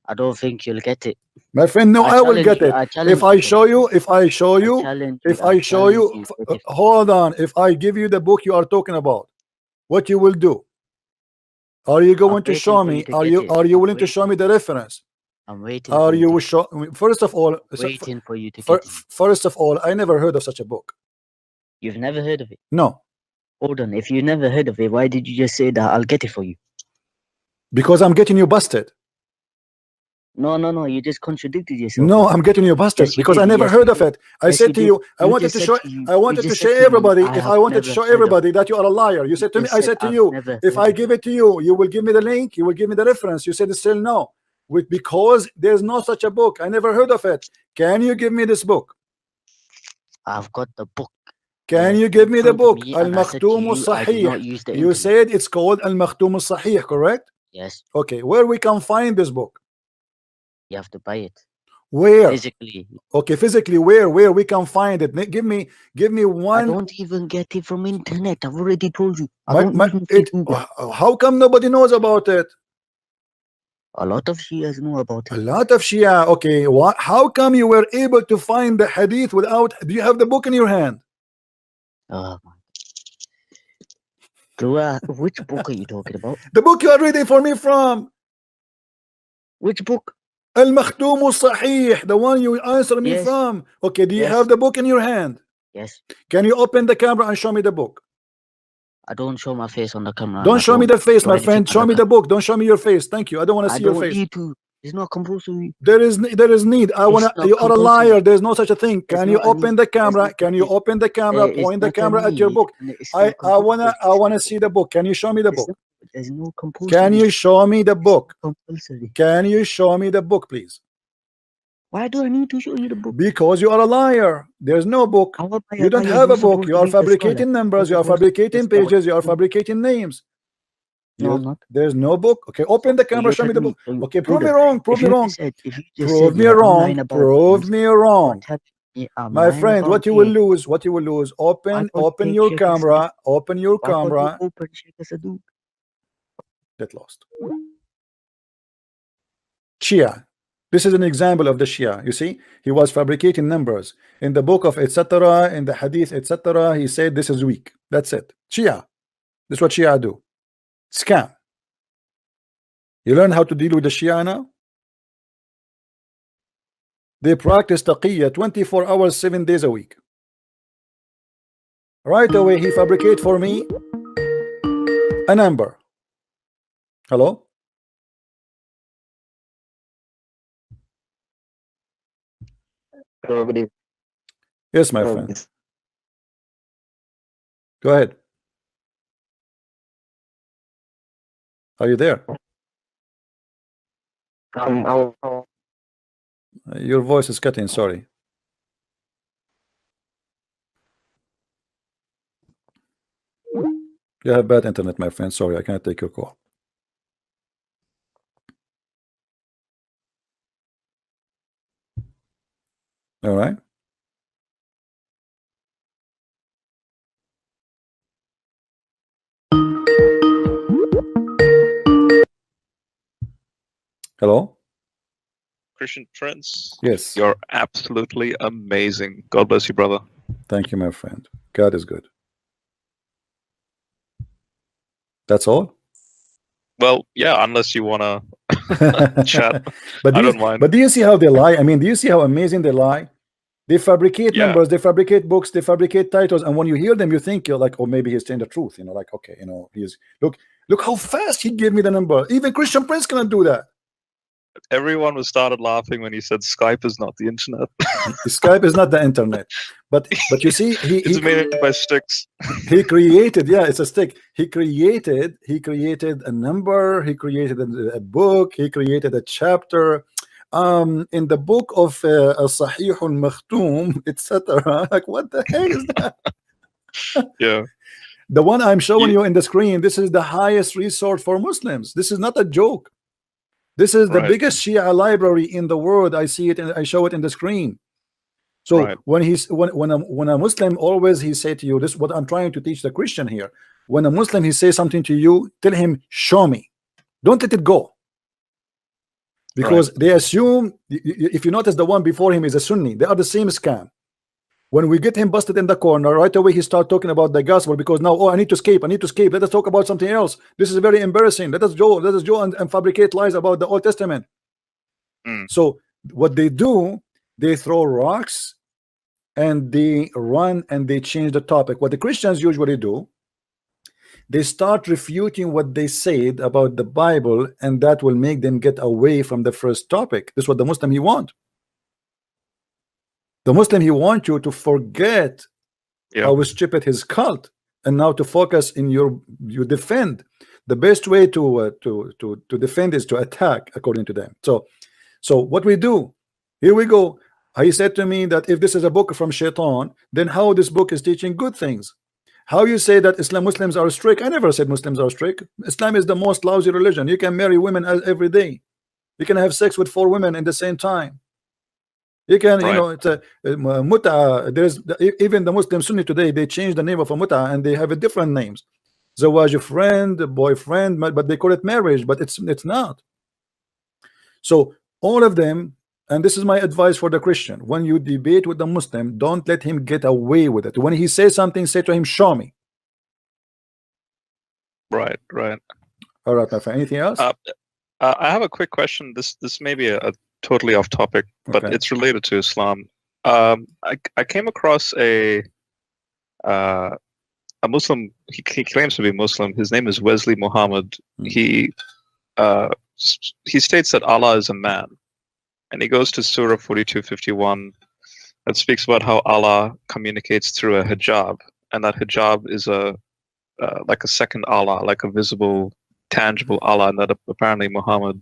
D: I don't think you'll get it.
A: My friend, no, I will get it. If I show you, hold on. If I give you the book you are talking about, what you will do? Are you going to show me? Are you willing to show me the reference?
D: I'm waiting.
A: Are you show? First of all,
D: waiting for you to get it.
A: First of all, I never heard of such a book.
D: You've never heard of it?
A: No.
D: Hold on. If you never heard of it, why did you just say that I'll get it for you?
A: Because I'm getting you busted.
D: No. You just contradicted yourself.
A: No, I'm getting you busted because I never heard of it. I said to you, I wanted to show everybody. If I wanted to show everybody that you are a liar, you said to me, I said to you, if I give it to you, you will give me the link, you will give me the reference. You said still no. because there's no such a book. I never heard of it. Can you give me this book?
D: I've got the book.
A: Can you give me the book?
D: Al-Makhtum
A: Al-Sahih. You said it's called Al-Makhtum Sahih, correct?
D: Yes.
A: Okay, where we can find this book?
D: You have to buy it.
A: Where?
D: Physically.
A: Okay, physically, where we can find it? Give me one.
D: I don't even get it from internet. I've already told you.
A: How come nobody knows about it?
D: A lot of Shias know about it.
A: A lot of Shia. Okay, how come you were able to find the hadith without? Do you have the book in your hand?
D: Which book are you talking about?
A: The book you are reading for me from.
D: Which book?
A: Al-Makhtum Sahih, the one you answer me from. Okay, do you have the book in your hand?
D: Yes.
A: Can you open the camera and show me the book?
D: I don't show my face on the camera.
A: Don't show me the face, my friend. Show me the book. Don't show me your face. Thank you. I don't want to see your face.
D: Need to. It's not compulsory.
A: There is need. You are a liar. There's no such a thing. Can you open the camera? Can you open the camera? Point the camera at your book. I wanna see the book. Can you show me the book?
D: There's no compulsory.
A: Can you show me the book?
D: Compulsory.
A: Can you show me the book, please?
D: Why do I need to show you the book?
A: Because you are a liar. There's no book. You don't have a book. You are fabricating numbers. You are fabricating pages. You are fabricating names.
D: No, I'm not.
A: There's no book. Okay, open the camera. Show me the book. Okay, prove me wrong. Prove me wrong.
D: Prove me wrong.
A: Prove me wrong. My friend, what you will lose? What you will lose? Open your camera. Open your camera. Get lost. Shia. This is an example of the Shia. You see, he was fabricating numbers in the book of etc. in the hadith etc. He said this is weak. That's it. Shia. This is what Shia do. Scam. You learn how to deal with the Shia now? They practice taqiyya 24 hours, 7 days a week. Right away, he fabricate for me a number. Hello? Yes, my friend. Go ahead. Are you there? Your voice is cutting, sorry. You have bad internet, my friend. Sorry, I can't take your call. All right. Hello?
E: Christian Prince.
A: Yes.
E: You're absolutely amazing. God bless you, brother.
A: Thank you, my friend. God is good. That's all?
E: Well, yeah, unless you want to chat.
A: But I don't mind. But do you see how they lie? I mean, do you see how amazing they lie? They fabricate numbers, they fabricate books, they fabricate titles, and when you hear them, you think you're like, oh, maybe he's saying the truth. You know, like, okay, you know, he's look how fast he gave me the number. Even Christian Prince cannot do that.
E: Everyone was started laughing when he said Skype is not the internet.
A: Skype is not the internet, but you see,
E: it's made by sticks.
A: He created, yeah, it's a stick. He created a number. He created a book. He created a chapter. In the book of Sahih al-Makhtum, etc. Like, what the heck is that?
E: Yeah.
A: The one I'm showing you in the screen. This is the highest resource for Muslims. This is not a joke. This is the biggest Shia library in the world. I see it and I show it in the screen. So when a Muslim, always he say to you, this is what I'm trying to teach the Christian here. When a Muslim he says something to you, tell him, show me. Don't let it go. Because they assume, if you notice, the one before him is a Sunni. They are the same scam. When we get him busted in the corner, right away he start talking about the gospel, because now, oh, I need to escape. Let us talk about something else. This is very embarrassing. Let us go and fabricate lies about the Old Testament. So what they do, they throw rocks and they run and they change the topic. What the Christians usually do, they start refuting what they said about the Bible, and that will make them get away from the first topic. This is what the Muslim he want. The Muslim he wants you to forget how stupid his cult, and now to focus in you defend. the best way to defend is to attack, according to them. So what we do, here we go. He said to me that if this is a book from Shaitan, then how this book is teaching good things? How you say that Muslims are strict? I never said Muslims are strict. Islam is the most lousy religion. You can marry women every day. You can have sex with 4 women in the same time. You can, you know, it's a mut'a. There's even the Muslim Sunni today, they change the name of a mut'a and they have a different names. Zawaj, a friend, a boyfriend, but they call it marriage, but it's not. So all of them, and this is my advice for the Christian: when you debate with the Muslim, don't let him get away with it. When he says something, say to him, show me.
E: Right.
A: All right, my friend. Anything else?
E: I have a quick question. This may be a totally off topic, but
A: Okay.
E: it's related to Islam. I came across a Muslim. He claims to be Muslim. His name is Wesley Muhammad. He states that Allah is a man, and he goes to Surah 42:51 that speaks about how Allah communicates through a hijab, and that hijab is like a second Allah, like a visible, tangible Allah, and that apparently Muhammad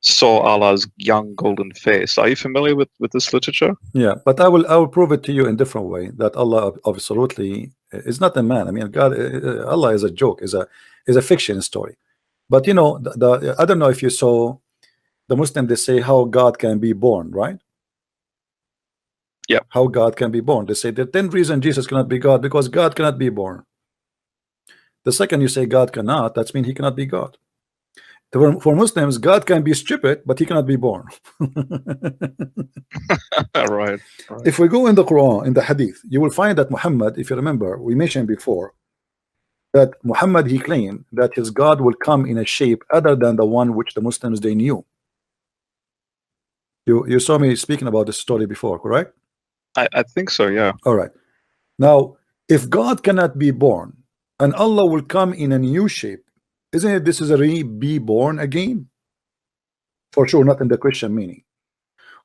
E: saw Allah's young golden face. Are you familiar with this literature?
A: Yeah, but I will prove it to you in a different way, that Allah absolutely is not a man. I mean, God, Allah is a joke, is a fiction story. But you know, I don't know if you saw the Muslim, they say how God can be born, right?
E: Yeah.
A: How God can be born. They say the 10 reasons Jesus cannot be God, because God cannot be born. The second you say God cannot, that means he cannot be God. For Muslims, God can be stupid, but he cannot be born.
E: Right.
A: If we go in the Quran, in the Hadith, you will find that Muhammad, if you remember, we mentioned before that Muhammad, he claimed that his God will come in a shape other than the one which the Muslims they knew. You saw me speaking about this story before, correct?
E: I think so, yeah.
A: All right. Now, if God cannot be born and Allah will come in a new shape, isn't it this is a be born again? For sure, not in the Christian meaning.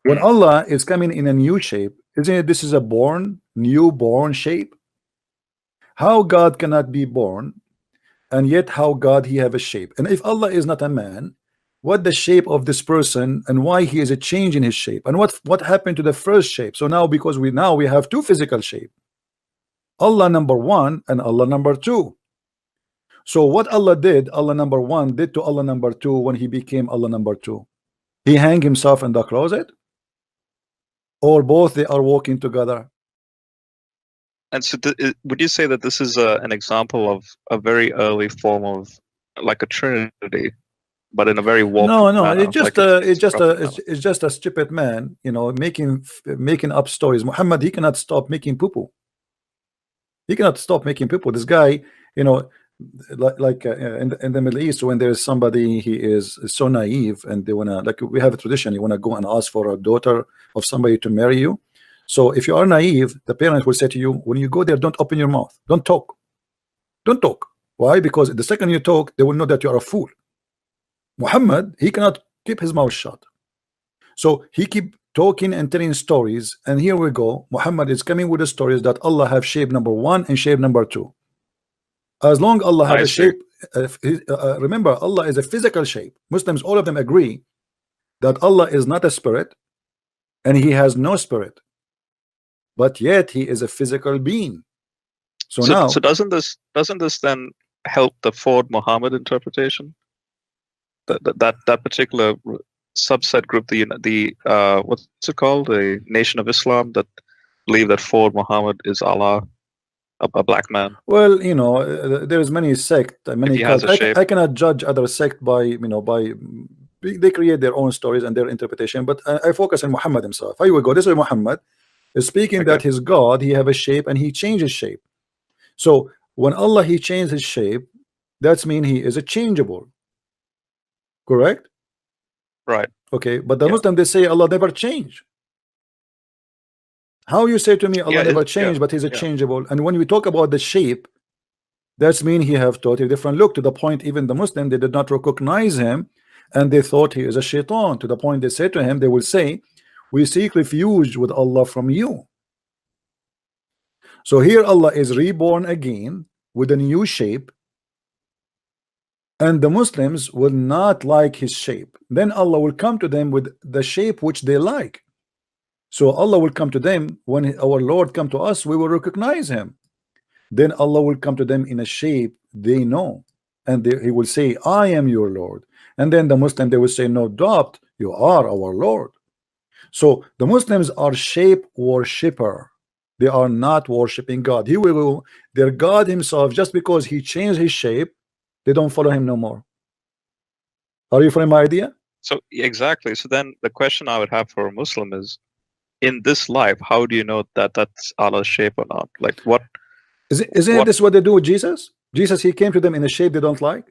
A: When Allah is coming in a new shape, isn't it this is a newborn shape? How God cannot be born, and yet how God he have a shape? And if Allah is not a man, what the shape of this person and why he is a change in his shape, and what happened to the first shape? So now, because we have 2 physical shape, Allah number 1 and Allah number 2. So what Allah did, Allah number 1 did to Allah number 2 when he became Allah number 2? He hang himself in the closet, or both they are walking together?
E: And so, would you say that this is an example of a very early form of like a trinity, but in a very warped manner?
A: It's just a stupid man, you know, making up stories. Muhammad, he cannot stop making poo-poo. He cannot stop making poo-poo. This guy, you know, like in the Middle East, when there's somebody he is so naive and they wanna, like we have a tradition, you wanna go and ask for a daughter of somebody to marry you. So if you are naive, the parents will say to you, when you go there, don't open your mouth, don't talk. Why? Because the second you talk, they will know that you are a fool. Muhammad, he cannot keep his mouth shut, so he keep talking and telling stories. And here we go, Muhammad is coming with the stories that Allah have shape number 1 and shape number 2. As long Allah have a shape, remember, Allah is a physical shape. Muslims, all of them agree that Allah is not a spirit and he has no spirit, but yet he is a physical being. So now,
E: doesn't this then help the Ford Muhammad interpretation? That particular subset group, the what's it called, the Nation of Islam, that believe that Ford Muhammad is Allah, a black man.
A: well, you know, there's many sect, many cults. I cannot judge other sect by, you know, by they create their own stories and their interpretation, but I focus on Muhammad himself. Here we go. This is Muhammad is speaking that his God, he have a shape and he changes shape. So when Allah he changed his shape, that's mean he is a changeable, correct?
E: Right.
A: Okay, but the Muslim, they say Allah never change. How you say to me Allah never changed, but he's a changeable? And when we talk about the shape, that's mean he have totally different look, to the point even the Muslim, they did not recognize him and they thought he is a shaitan, to the point they say to him, they will say, we seek refuge with Allah from you. So here Allah is reborn again with a new shape, and the Muslims will not like his shape. Then Allah will come to them with the shape which they like. So Allah will come to them when our Lord come to us, we will recognize him. Then Allah will come to them in a shape they know, and he will say, I am your Lord. And then the Muslim, they will say, no doubt, you are our Lord. So the Muslims are shape worshipper. They are not worshiping God. He will, their God himself, just because he changed his shape, they don't follow him no more. Are you following my idea?
E: So exactly. So then the question I would have for a Muslim is, in this life, how do you know that that's Allah's shape or not? Like what?
A: Isn't this what they do with Jesus? Jesus, he came to them in a shape they don't like.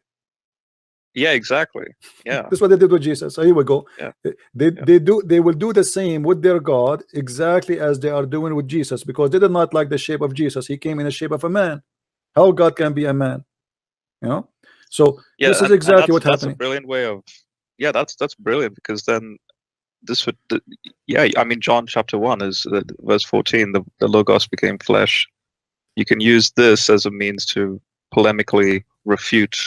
E: Yeah, exactly. Yeah.
A: That's what they did with Jesus. So here we go.
E: Yeah.
A: They will do the same with their God exactly as they are doing with Jesus, because they did not like the shape of Jesus. He came in the shape of a man. How God can be a man? You know? So
E: yeah,
A: this is exactly what's happening.
E: That's a brilliant way of, yeah, that's brilliant, because then this would, yeah, I mean, John chapter 1 is verse 14, the Logos became flesh. You can use this as a means to polemically refute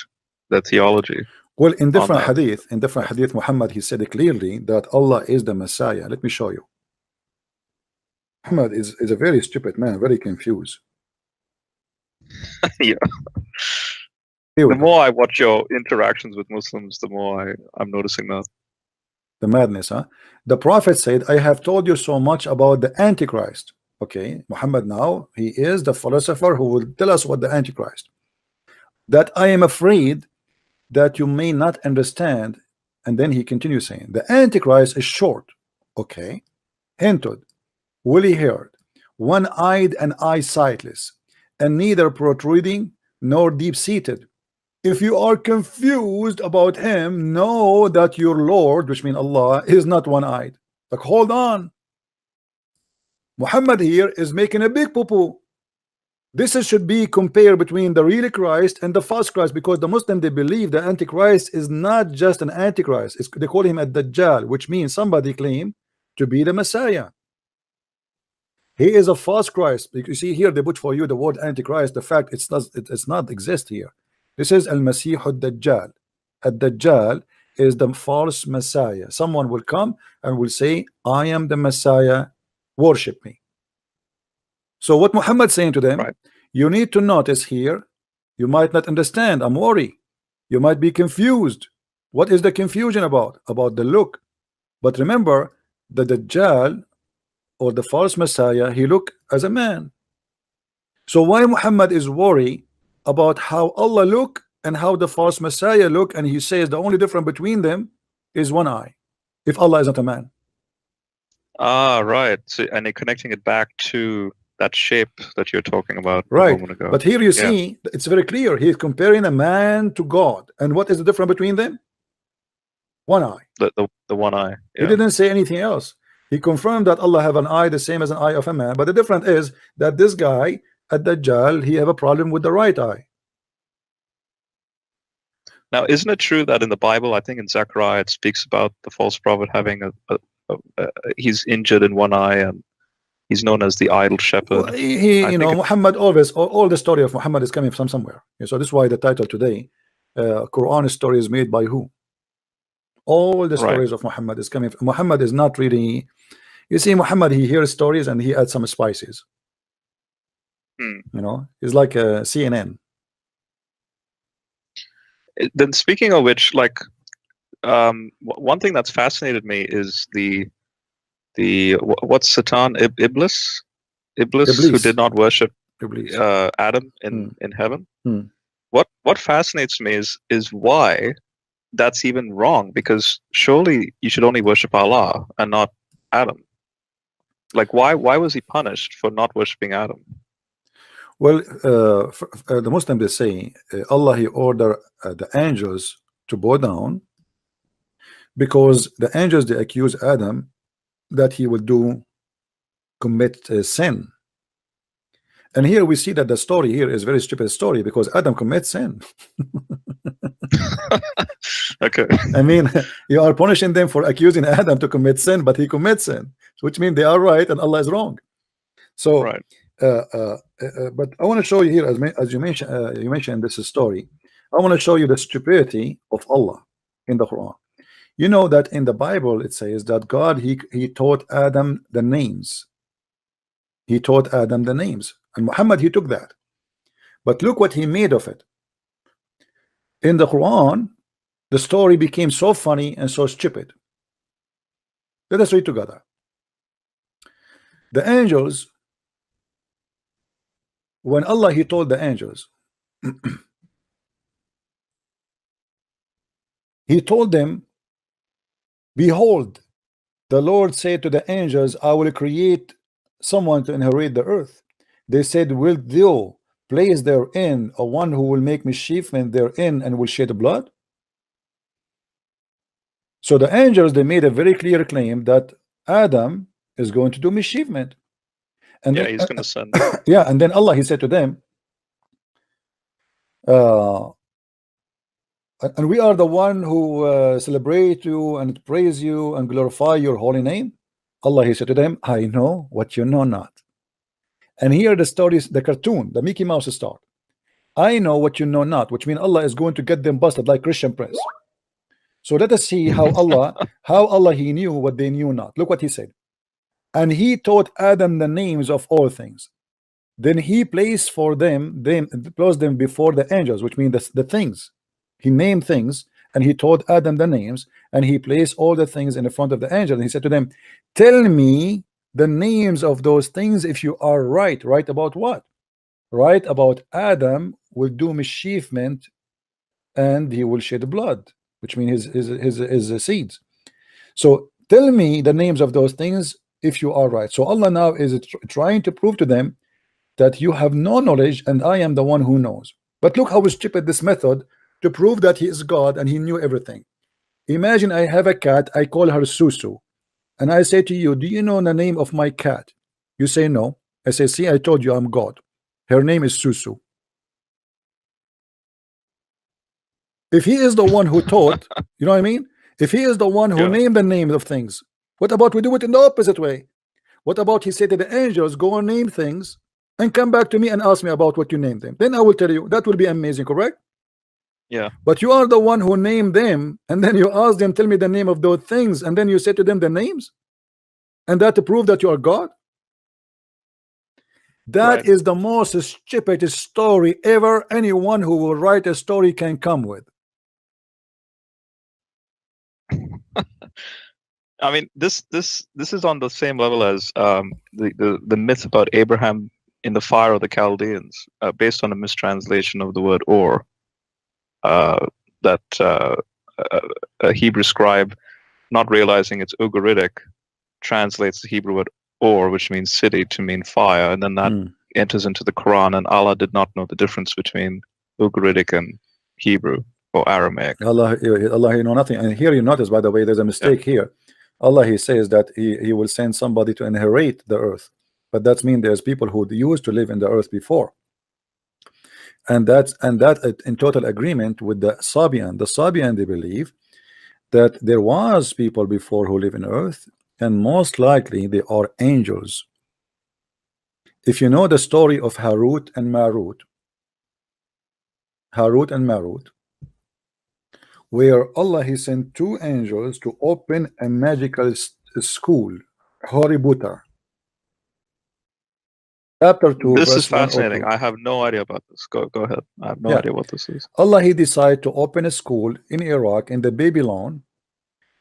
E: the theology.
A: Well, in different hadith, Muhammad, he said clearly that Allah is the Messiah. Let me show you. Muhammad is a very stupid man, very confused.
E: Yeah. The more I watch your interactions with Muslims, the more I'm noticing that.
A: The madness, huh? The Prophet said, I have told you so much about the Antichrist. Okay, Muhammad now, he is the philosopher who will tell us what the Antichrist. That I am afraid that you may not understand. And then he continues saying, the Antichrist is short, okay, hinted, woolly-haired, one-eyed and eye-sightless, and neither protruding nor deep-seated. If you are confused about him, know that your Lord, which means Allah, is not one-eyed. Like, hold on. Muhammad here is making a big poo-poo. This should be compared between the real Christ and the false Christ, because the Muslim, they believe the Antichrist is not just an Antichrist. They call him a Dajjal, which means somebody claim to be the Messiah. He is a false Christ. You see here, they put for you the word Antichrist. The fact it's not exist here. This is Al-Masih al-Dajjal. Al-Dajjal is the false Messiah. Someone will come and will say, I am the Messiah, worship me. So what Muhammad saying to them, right, you need to notice here, you might not understand, I'm worried. You might be confused. What is the confusion about? About the look. But remember, the Dajjal or the false Messiah, he look as a man. So why Muhammad is worried about how Allah look and how the false Messiah look, and he says the only difference between them is one eye, if Allah is not a man.
E: Ah, right. So, and they're connecting it back to that shape that you're talking about
A: right.
E: a moment ago.
A: But here you see, it's very clear. He's comparing a man to God. And what is the difference between them? One eye.
E: The one eye. Yeah.
A: He didn't say anything else. He confirmed that Allah have an eye the same as an eye of a man. But the difference is that this guy, at Dajjal, he have a problem with the right eye.
E: Now, isn't it true that in the Bible, I think in Zechariah, it speaks about the false prophet having he's injured in one eye, and he's known as the idle shepherd.
A: Well, you know, Muhammad always, all the story of Muhammad is coming from somewhere. So this is why the title today, Quran story is made by who? All the stories of Muhammad is coming from. Muhammad is not really, you see, Muhammad, he hears stories and he adds some spices. You know, it's like a CNN.
E: Then speaking of which, like, one thing that's fascinated me is the what's Satan, Iblis, who did not worship Adam in heaven. What fascinates me is why that's even wrong, because surely you should only worship Allah and not Adam. Like, why was he punished for not worshiping Adam?
A: Well, the Muslims, they say Allah, he ordered the angels to bow down, because the angels, they accuse Adam that he will commit sin. And here we see that the story here is very stupid story, because Adam commits sin.
E: Okay.
A: I mean, you are punishing them for accusing Adam to commit sin, but he commits sin, which means they are right and Allah is wrong. So
E: right.
A: But I want to show you here, as you mentioned this story, I want to show you the stupidity of Allah in the Quran. You know that in the Bible it says that God he taught Adam the names. He taught Adam the names, and Muhammad he took that. But look what he made of it. In the Quran, the story became so funny and so stupid. Let us read together. The angels, when Allah he told the angels, he told them, behold, the Lord said to the angels, I will create someone to inherit the earth. They said, wilt thou place therein a one who will make mischievement therein and will shed blood? So the angels, they made a very clear claim that Adam is going to do mischievement. And
E: yeah,
A: then,
E: he's going to send.
A: yeah, and then Allah he said to them, and we are the one who celebrate you and praise you and glorify your holy name. Allah he said to them, I know what you know not. And here the stories, the cartoon, the Mickey Mouse start. I know what you know not, which means Allah is going to get them busted like Christian Prince. So let us see how Allah he knew what they knew not. Look what he said. And he taught Adam the names of all things. Then he placed for them before the angels, which means the things. He named things, and he taught Adam the names, and he placed all the things in the front of the angels. And he said to them, tell me the names of those things if you are right. Right about what? Right about Adam will do mischievement and he will shed blood, which means his seeds. So tell me the names of those things if you are right. So Allah now is trying to prove to them that you have no knowledge and I am the one who knows. But look how stupid this method to prove that he is God and he knew everything. Imagine I have a cat, I call her Susu, and I say to you, do you know the name of my cat? You say no. I say, see, I told you I'm God. Her name is Susu. If he is the one who taught, you know what I mean? If he is the one who named the names of things, what about we do it in the opposite way? What about he said to the angels, go and name things and come back to me and ask me about what you named them? Then I will tell you. That will be amazing, correct?
E: Yeah.
A: But you are the one who named them, and then you ask them, tell me the name of those things, and then you say to them the names, and that to prove that you are God. That is the most stupid story ever anyone who will write a story can come with.
E: I mean, this is on the same level as the myth about Abraham in the fire of the Chaldeans, based on a mistranslation of the word or. That a Hebrew scribe, not realizing it's Ugaritic, translates the Hebrew word or, which means city, to mean fire, and then that enters into the Quran, and Allah did not know the difference between Ugaritic and Hebrew or Aramaic.
A: Allah he know nothing. And here you notice, by the way, there's a mistake here. Allah he says that he will send somebody to inherit the earth, but that means there's people who used to live in the earth before. And that in total agreement with the Sabian. The Sabian, they believe that there was people before who live in earth, and most likely they are angels. If you know the story of Harut and Marut, where Allah he sent two angels to open a magical school, Hoributa. Chapter 2.
E: This is fascinating. I have no idea about this. Go ahead. I have no idea what this is.
A: Allah he decided to open a school in Iraq, in the Babylon,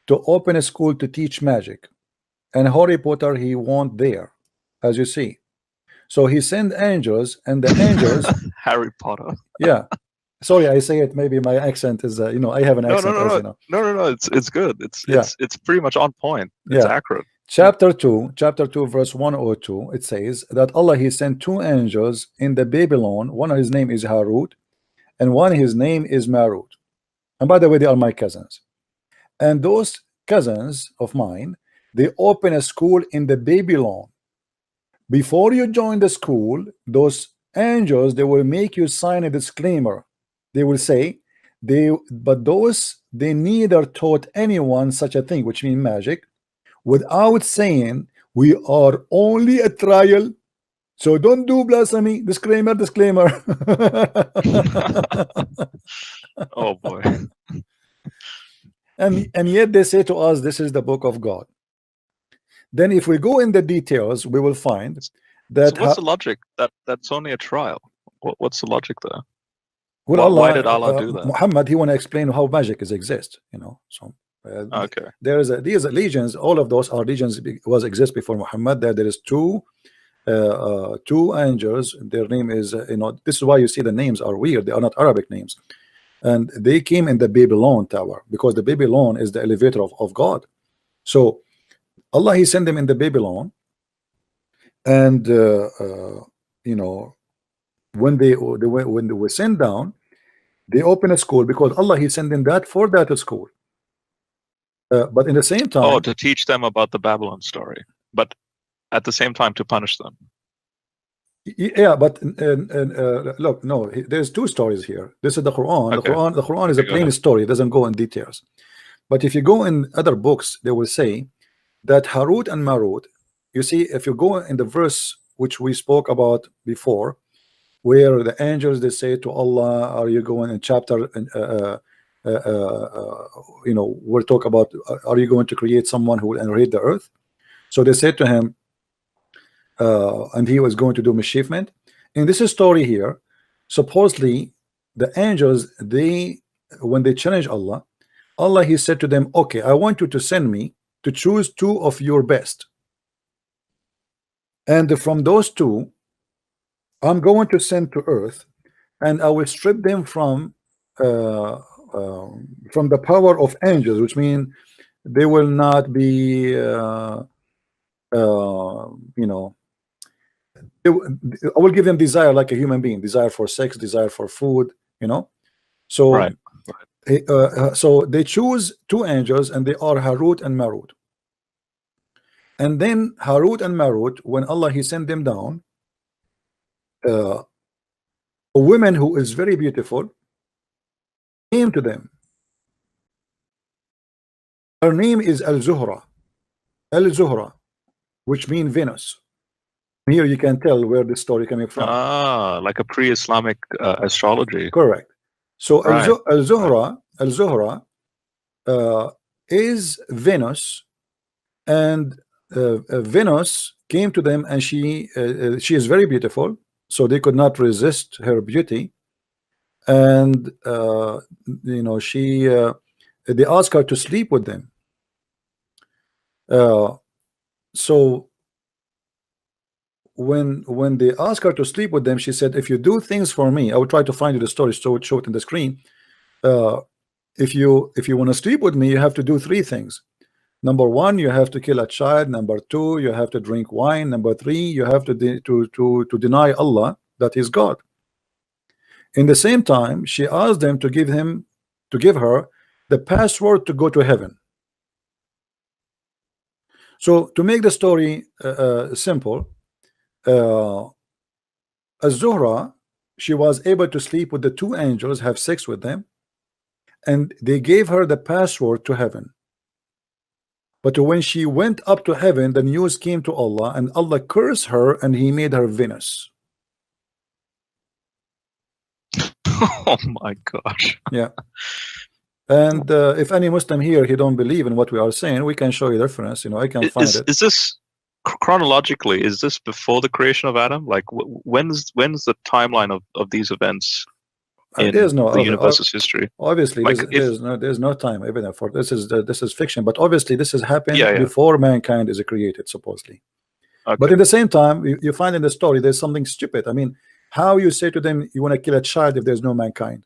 A: to open a school to teach magic, and Harry Potter he went there, as you see. So he sent angels, and the angels
E: Harry Potter.
A: Yeah. Sorry, I say it. Maybe my accent is, I have an accent.
E: No. It's good. It's pretty much on point. It's accurate.
A: Chapter 2, verse 102, it says that Allah he sent two angels in the Babylon. One of his name is Harut, and one his name is Marut. And by the way, they are my cousins. And those cousins of mine, they open a school in the Babylon. Before you join the school, those angels, they will make you sign a disclaimer. They will say, they neither taught anyone such a thing, which means magic, without saying we are only a trial, so don't do blasphemy. Disclaimer.
E: Oh boy.
A: And yet they say to us, this is the book of God. Then if we go in the details, we will find that
E: So what's the logic? That's only a trial. What's the logic there?
A: well, Allah,
E: why did Allah do that?
A: Muhammad, he want to explain how magic is exist, you know. So
E: Okay.
A: there is these legions, all of those are legions was exist before Muhammad. There is two angels. Their name is you know, this is why you see the names are weird. They are not Arabic names, and they came in the Babylon tower, because the Babylon is the elevator of God. So Allah, he sent them in the Babylon, and you know, when they were sent down, they open a school, because Allah, he sent them for that school. But in the same time,
E: oh, to teach them about the Babylon story, but at the same time to punish them.
A: yeah, but look, no, there's two stories here. This is the Quran.
E: Okay.
A: The Quran is a plain story. It doesn't go in details. But if you go in other books, they will say that Harut and Marut, you see, if you go in the verse which we spoke about before, where the angels, they say to Allah, are you going in chapter you know, we'll talk about, are you going to create someone who will inherit the earth? So they said to him, and he was going to do mischiefment. In this story here, supposedly the angels, when they challenge Allah, he said to them, okay, I want you to send me to choose two of your best, and from those two I'm going to send to earth, and I will strip them from the power of angels, which means they will not be you know, I will give them desire like a human being, desire for sex, desire for food, you know. So
E: Right.
A: so they choose two angels, and they are Harut and Marut. And then Harut and Marut, when Allah, he sent them down, a woman who is very beautiful came to them. Her name is Al-Zuhra, which means Venus. Here you can tell where this story coming from.
E: Ah, like a pre-Islamic astrology.
A: Correct. So
E: Right.
A: Al-Zuhra is Venus, and Venus came to them, and she is very beautiful, so they could not resist her beauty, and you know, they asked her to sleep with them. So when they asked her to sleep with them, she said, if you do things for me, I will try to find you the story, so show it in the screen. If you want to sleep with me, you have to do three things. Number one, you have to kill a child. Number two, you have to drink wine. Number three, you have to deny Allah, that is God. In the same time, she asked them to give her the password to go to heaven. So to make the story simple, Az-Zuhra, she was able to sleep with the two angels, have sex with them, and they gave her the password to heaven. But when she went up to heaven, the news came to Allah, and Allah cursed her, and he made her Venus.
E: Oh my gosh.
A: Yeah. And if any Muslim here, he don't believe in what we are saying, we can show you the reference. You know, I can find it.
E: Is this chronologically? Is this before the creation of Adam? Like, when's the timeline of these events in
A: there's no
E: the universe's history?
A: Obviously,
E: like
A: there's no time evident for this. Is fiction, but obviously this has happened
E: Yeah.
A: before mankind is created, supposedly.
E: Okay.
A: But at the same time, you find in the story there's something stupid. I mean, how you say to them you want to kill a child if there's no mankind?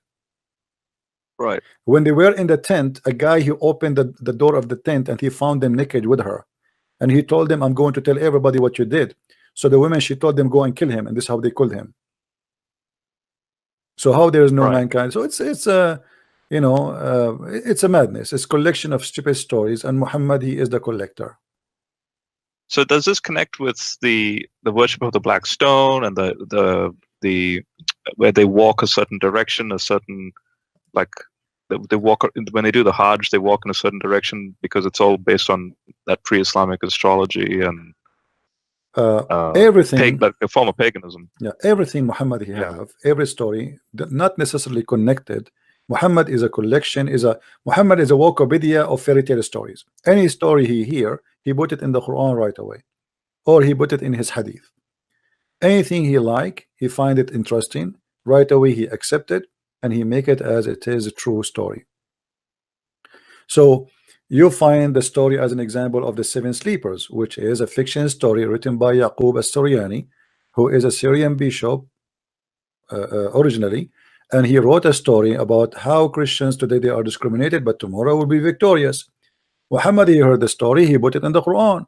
E: Right.
A: When they were in the tent, a guy, he opened the door of the tent, and he found them naked with her, and he told them, I'm going to tell everybody what you did. So the women, she told them, go and kill him, and this is how they killed him. So how there is no mankind? So it's you know, it's a madness. It's a collection of stupid stories, and Muhammad, he is the collector.
E: So does this connect with the worship of the black stone and the where they walk a certain direction, a certain, like they walk when they do the Hajj, they walk in a certain direction because it's all based on that pre-Islamic astrology and
A: everything,
E: like a form of paganism.
A: Yeah, everything Muhammad he have, every story, not necessarily connected, Muhammad is a collection, Muhammad is a Wikipedia of fairy tale stories. Any story he hear, he put it in the Quran right away, or he put it in his hadith. Anything he like, he find it interesting, right away he accept it, and he make it as it is a true story. So you find the story as an example of the Seven Sleepers, which is a fiction story written by Yaqub as-Suryani, who is a Syrian bishop originally, and he wrote a story about how Christians today they are discriminated, but tomorrow will be victorious. Muhammad, he heard the story, he put it in the Quran.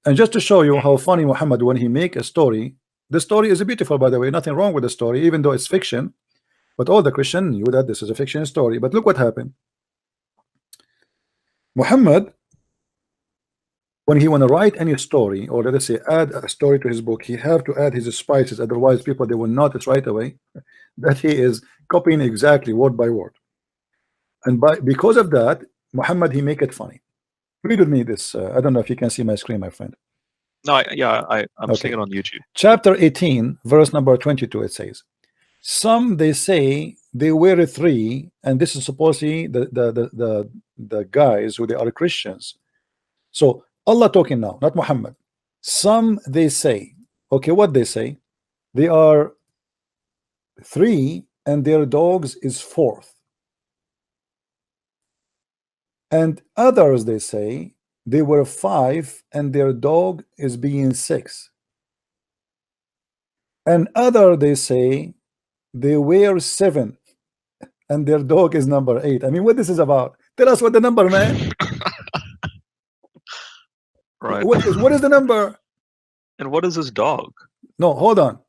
A: And just to show you how funny Muhammad, when he make a story, the story is beautiful, by the way, nothing wrong with the story, even though it's fiction, but all the Christians knew that this is a fiction story. But look what happened. Muhammad, when he want to write any story, or let us say add a story to his book, he have to add his spices, otherwise people they will notice right away that he is copying exactly word by word. And because of that, Muhammad, he make it funny. Read with me this. I don't know if you can see my screen, my friend.
E: No, I'm seeing it on YouTube.
A: Chapter 18, verse number 22, it says, some they say they were three, and this is supposedly the guys who they are Christians. So Allah talking now, not Muhammad. Some they say, okay, what they say? They are three, and their dogs is fourth. And others they say they were five, and their dog is being six. And other they say they were seven, and their dog is number 8. I mean, what this is about? Tell us what the number, man.
E: Right.
A: What is the number?
E: And what is this dog?
A: No, hold on.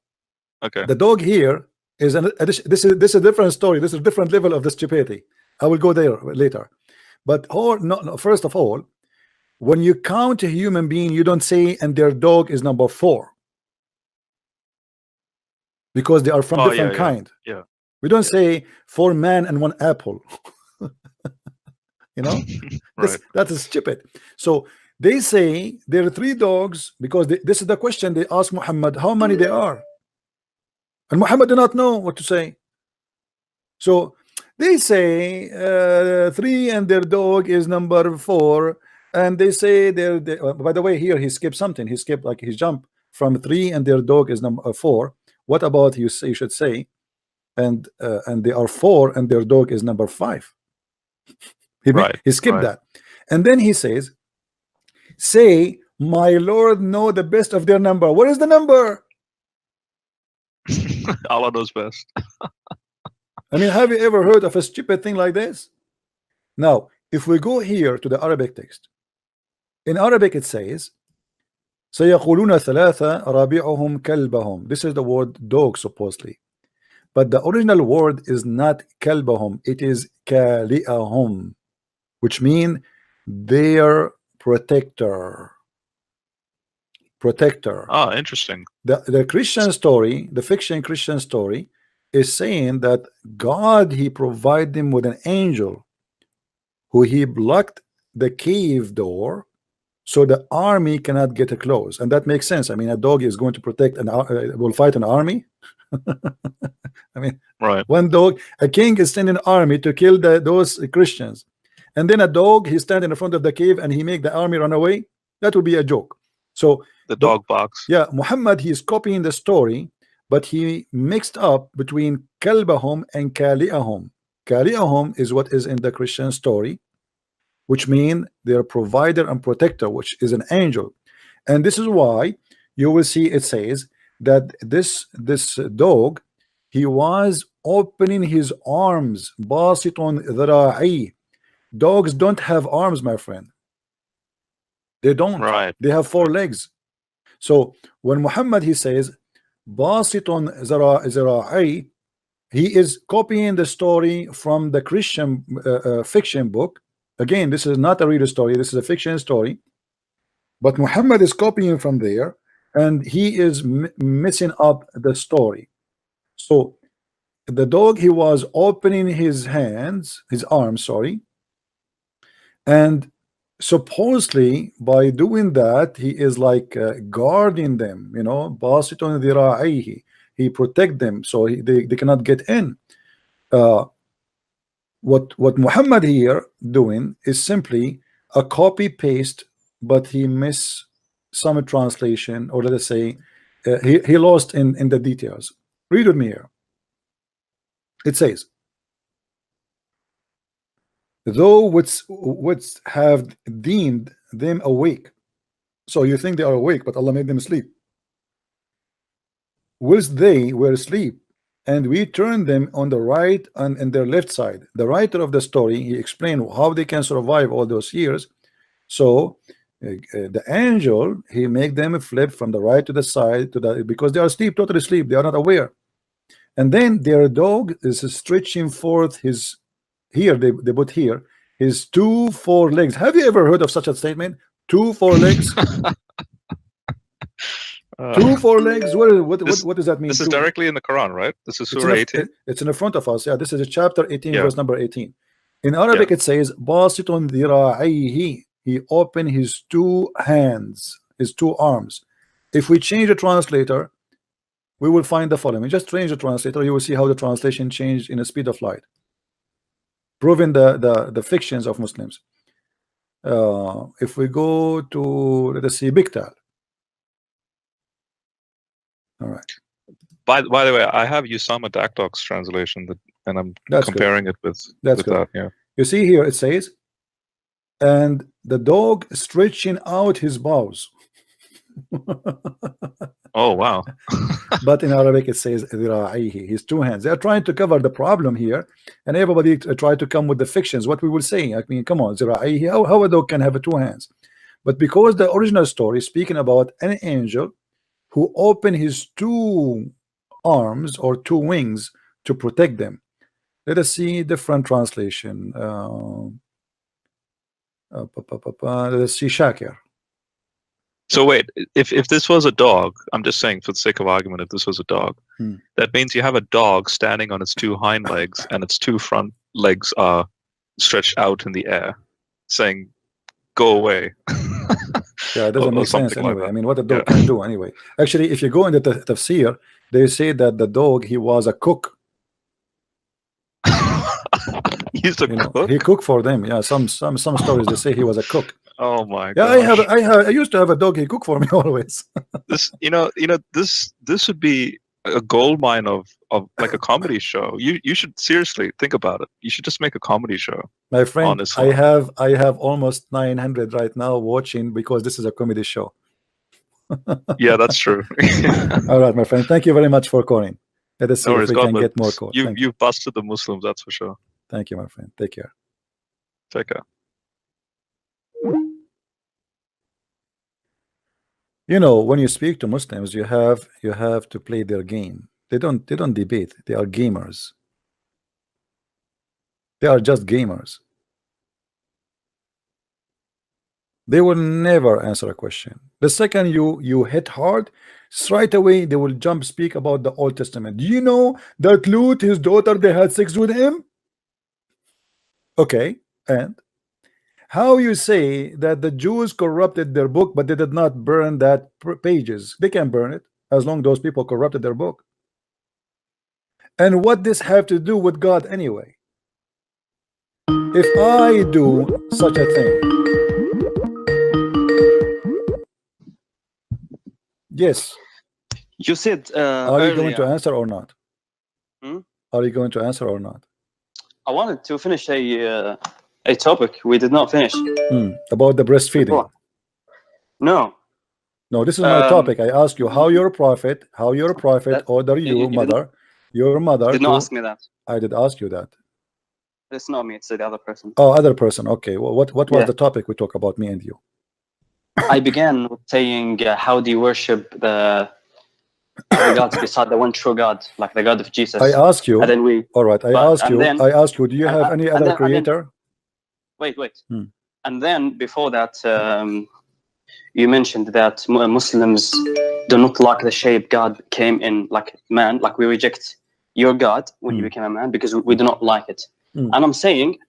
E: Okay.
A: The dog here is an addition. This is a different story. This is a different level of the stupidity. I will go there later. But no, first of all, when you count a human being, you don't say and their dog is number 4, because they are from different kind.
E: Yeah.
A: We don't say 4 man and 1 apple. You know,
E: Right.
A: that is stupid. So they say there are 3 dogs, because this is the question they ask Muhammad, how many they are, and Muhammad do not know what to say. So they say 3 and their dog is number 4, and they say by the way, here he skipped something. He skipped, like he jumped from 3 and their dog is number 4. What about you should say and they are 4 and their dog is number 5. He skipped that, and then he says, say my Lord know the best of their number. What is the number?
E: Allah knows best.
A: I mean, have you ever heard of a stupid thing like this? Now, if we go here to the Arabic text, in Arabic it says, سيقولون ثلاثة رابعهم كلبهم. This is the word dog, supposedly, but the original word is not كلبهم, it is كالئهم, which means their protector.
E: Ah, interesting.
A: The Christian story, the fiction Christian story, is saying that God, he provided them with an angel who he blocked the cave door so the army cannot get close. And that makes sense. I mean, a dog is going to protect will fight an army. I mean,
E: right.
A: One dog, a king is sending an army to kill those Christians, and then a dog, he stand in front of the cave and he make the army run away. That would be a joke. So
E: the dog box.
A: Yeah, Muhammad, he is copying the story, but he mixed up between kalbahum and kali'ahum. Kali'ahum is what is in the Christian story, which mean their provider and protector, which is an angel. And this is why you will see it says that this dog, he was opening his arms, basitun dhara'i. Dogs don't have arms, my friend. They don't.
E: Right.
A: They have 4 legs. So when Muhammad, he says basitun dhara'i, he is copying the story from the Christian fiction book. Again, this is not a real story, this is a fiction story, but Muhammad is copying from there, and he is messing up the story. So the dog, he was opening his arms, sorry, and supposedly by doing that he is like guarding them, you know, basitun dhira'ihi. He protect them so they cannot get in. What Muhammad here doing is simply a copy paste, but he miss some translation, or let us say he lost in the details. Read with me here. It says, though which have deemed them awake. So you think they are awake, but Allah made them sleep. Whilst they were asleep, and we turned them on the right and their left side. The writer of the story, he explained how they can survive all those years. So the angel, he make them flip from the right to the side, because they are asleep, totally asleep, they are not aware. And then their dog is stretching forth his, here they put here, his 2 forelegs. Have you ever heard of such a statement? 2 forelegs? 2 forelegs? What does that mean?
E: This is directly in the Quran, right? This is Surah 18.
A: It's in the front of us. Yeah, this is chapter 18,
E: Yeah.
A: verse number 18. In Arabic, it says, "Basitun dhira'ihi." He opened his 2 hands, his 2 arms. If we change the translator, we will find the following. Just change the translator, you will see how the translation changed in the speed of light, proving the fictions of Muslims. If we go to, let us see, Biktal. All right.
E: By the way, I have Usama Dakdok's translation, and I'm comparing it with that. Yeah.
A: You see here it says, and the dog stretching out his paws.
E: Oh wow.
A: But in Arabic it says his 2 hands. They are trying to cover the problem here, and everybody try to come with the fictions. What we will say, I mean, come on, how a dog can have 2 hands? But because the original story is speaking about an angel who opened his 2 arms or 2 wings to protect them. Let us see different translation. Let us see Shakir.
E: So wait, if this was a dog, I'm just saying for the sake of argument, if this was a dog, that means you have a dog standing on its 2 hind legs and its 2 front legs are stretched out in the air, saying, "Go away."
A: Yeah, it doesn't make sense anyway.
E: Like,
A: I mean, what a dog can do anyway. Actually, if you go into the tafsir, they say that the dog, he was a cook.
E: He's a cook?
A: He cooked for them. Yeah, some stories they say he was a cook.
E: Oh my
A: Yeah,
E: gosh.
A: I used to have a dog. He cooked for me always.
E: This this would be a gold mine of like a comedy show. You should seriously think about it. You should just make a comedy show.
A: My friend,
E: honestly.
A: I have almost 900 right now watching, because this is a comedy show.
E: Yeah, that's true.
A: All right, my friend. Thank you very much for calling. Let us see if we can get more calls.
E: You've busted the Muslims, that's for sure.
A: Thank you, my friend. Take care.
E: Take care.
A: You know, when you speak to Muslims, you have to play their game. They don't debate. They are gamers. They are just gamers. They will never answer a question. The second you hit hard, straight away they will speak about the Old Testament. Do you know that Lut, his daughter, they had sex with him? Okay, and how you say that the Jews corrupted their book, but they did not burn that pages? They can burn it as long as those people corrupted their book. And what this have to do with God anyway? If I do such a thing, yes.
B: You said
A: are you going to answer or not? Are you going to answer or not?
B: I wanted to finish a topic we did not finish.
A: About the breastfeeding.
B: No,
A: this is my topic. I asked you how your prophet order you mother, your mother.
B: Did not ask me that.
A: I did ask you that.
B: It's not me. It's the other person.
A: Oh, other person. Okay. Well, what was the topic we talk about, me and you?
B: I began with saying, how do you worship the gods beside the one true God, like the God of Jesus?
A: I asked you.
B: And then we.
A: All right. I asked you. Do you have any other creator?
B: Wait. And then before that, you mentioned that Muslims do not like the shape God came in, like man. Like we reject your God when you became a man because we do not like it. And I'm saying,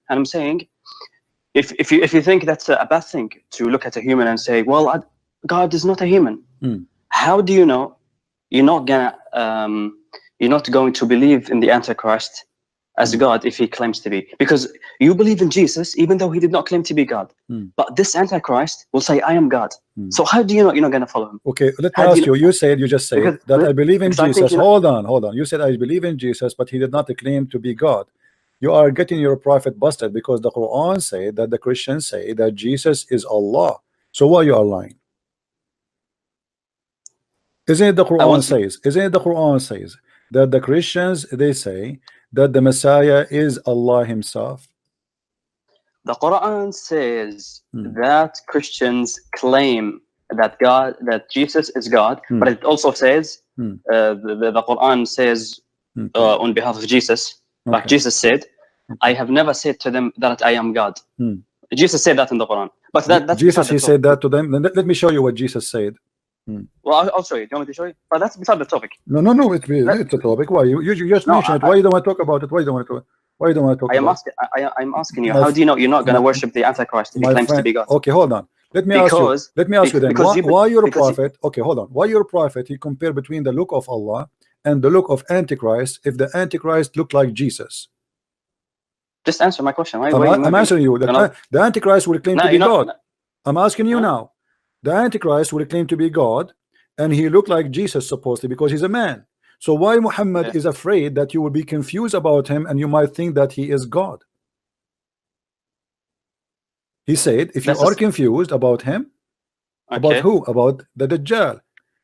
B: if you think that's a bad thing to look at a human and say, well, God is not a human. How do you know you're not going to believe in the Antichrist as God if he claims to be? Because you believe in Jesus even though he did not claim to be God. But this Antichrist will say, I am God. So how do you know you're not going to follow him?
A: Okay, let me ask you. You just said
B: Because
A: that I believe in
B: because I think,
A: Jesus. Hold on. You said I believe in Jesus, but he did not claim to be God. You are getting your prophet busted because the Quran say that the Christians say that Jesus is Allah. So why you are lying? Isn't it the Quran says? Isn't it the Quran says that the Christians, they say that the Messiah is Allah himself?
B: the Quran says that Christians claim that Jesus is God, but it also says the Quran says on behalf of Jesus, like Jesus said, I have never said to them that I am God. Jesus said that in the Quran, but that's
A: Jesus, he said that to them. Let me show you what Jesus said.
B: Well, I'll show you. Do you want me to show you? But that's beside the topic.
A: No, it's a topic. Why you just mentioned it? Why you don't want to talk about it? Why you don't want to talk about it?
B: I'm asking you, how do you know you're not going to worship the Antichrist if he claims to be God?
A: Okay, hold on. Let me ask you then. Why you're a prophet? Okay, hold on. Why you're a prophet? He compare between the look of Allah and the look of Antichrist. If the Antichrist looked like Jesus,
B: just answer my question.
A: I'm answering you. The Antichrist will claim to be God. I'm asking you now. The Antichrist will claim to be God, and he looked like Jesus supposedly because he's a man. So why Muhammad is afraid that you will be confused about him and you might think that he is God? He said, if you are confused about him, about who? About the Dajjal.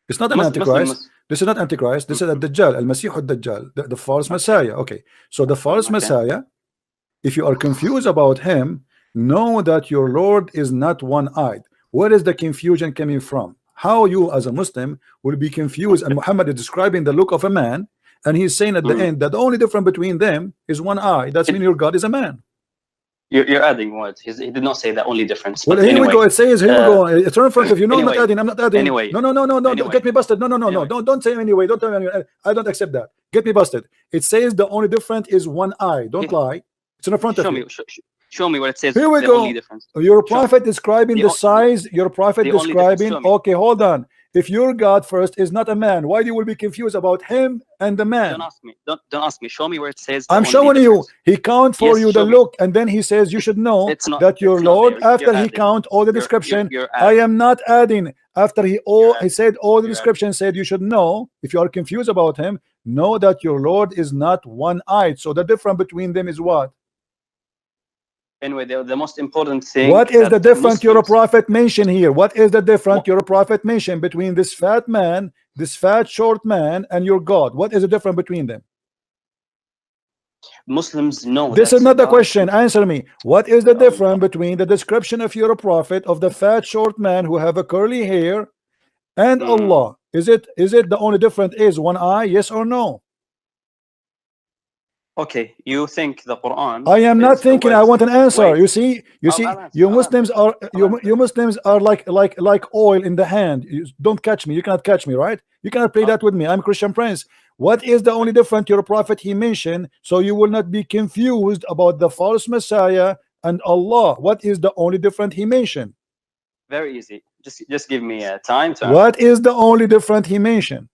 A: It's not an Antichrist. This is not Antichrist. This is a Dajjal, Al-Masih al-Dajjal, the false Messiah. Okay. So the false Messiah, if you are confused about him, know that your Lord is not one-eyed. Where is the confusion coming from? How you as a Muslim will be confused, and Muhammad is describing the look of a man, and he's saying at the end that the only difference between them is one eye. That's mean your God is a man.
B: You're adding words. He did not say the only difference.
A: Well, here we go. It says here we go. It's right in front of you. No,
B: anyway,
A: I'm not adding.
B: Anyway,
A: no. Anyway. Get me busted. No. Don't say anyway. Don't tell me anyway. I don't accept that. Get me busted. It says the only difference is one eye. Don't lie. It's in front of you.
B: Show me what it says.
A: Here we go. Your prophet describing the size. Your prophet describing. Okay, hold on. If your God first is not a man, why you will be confused about him and the man?
B: Don't ask me. Don't ask me. Show me where it says.
A: I'm showing you. He count for you the look, and then he says you should know that your Lord. After he count all the description, I am not adding. After he said all the description, said you should know. If you are confused about him, know that your Lord is not one-eyed. So the difference between them is what?
B: Anyway, the most important thing.
A: What is the difference your prophet mentioned here? What is the difference your prophet mentioned between this fat man, this fat short man, and your God? What is the difference between them?
B: Muslims know.
A: This is not the question. Answer me. What is the difference between the description of your prophet of the fat short man who have a curly hair and Allah? Is it the only difference is one eye? Yes or no?
B: Okay, you think the Quran?
A: I am not thinking. I want an answer. You see, you Muslims are like oil in the hand. You don't catch me. You cannot catch me, right? You cannot play that with me. I'm Christian Prince. What is the only difference your prophet he mentioned, so you will not be confused about the false Messiah and Allah? What is the only difference he mentioned?
B: Very easy. Just give me time to.
A: What is the only difference he mentioned?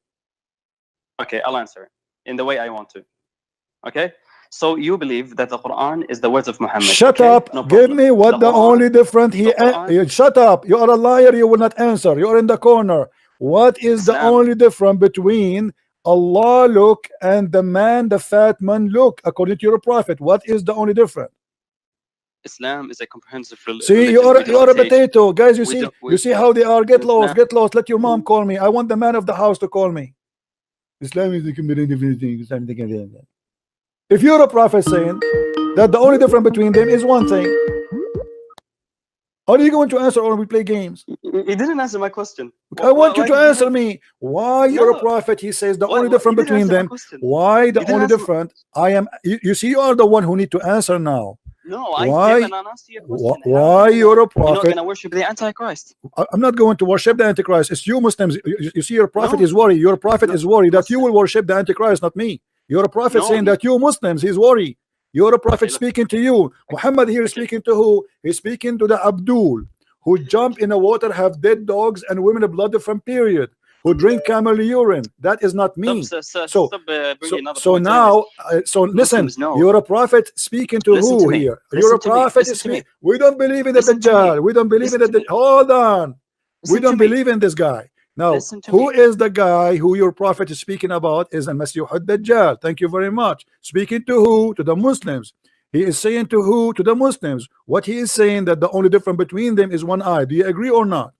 B: Okay, I'll answer in the way I want to. Okay, so you believe that the Quran is the words of Muhammad.
A: Shut up. No, give me what the only difference he. Shut up. You are a liar. You will not answer. You are in the corner. What is the only difference between Allah look and the man, the fat man look, according to your prophet? What is the only difference?
B: Islam is a comprehensive religion.
A: See, you are a potato, guys. You see how they are. Get lost. Get lost. Let your mom call me. I want the man of the house to call me. Islam is a comprehensive thing. If you're a prophet saying that the only difference between them is one thing, how are you going to answer or we play games?
B: He didn't answer my question.
A: I want you to answer me. Why you're a prophet? He says the only difference between them. Why the only difference? I am. You see, you are the one who need to answer now.
B: No, I given an answer to your question.
A: Why you're a prophet?
B: You're not going to worship the Antichrist.
A: I'm not going to worship the Antichrist. It's you Muslims. You see, your prophet is worried. Your prophet is worried that you will worship the Antichrist, not me. You're a prophet saying that you Muslims, he's worried. You're a prophet speaking to you. Muhammad here is speaking to who? He's speaking to the Abdul, who jump in the water, have dead dogs and women blood from period, who drink camel urine. That is not me. So now, listen, you're a prophet speaking to who here? You're a prophet. We don't believe in the Dajjal. We don't believe in the hold on. We don't believe in this guy. Now, who is the guy who your prophet is speaking about? Is al-Masih ad-Dajjal. Thank you very much. Speaking to who? To the Muslims. He is saying to who? To the Muslims. What he is saying, that the only difference between them is one eye. Do you agree or not?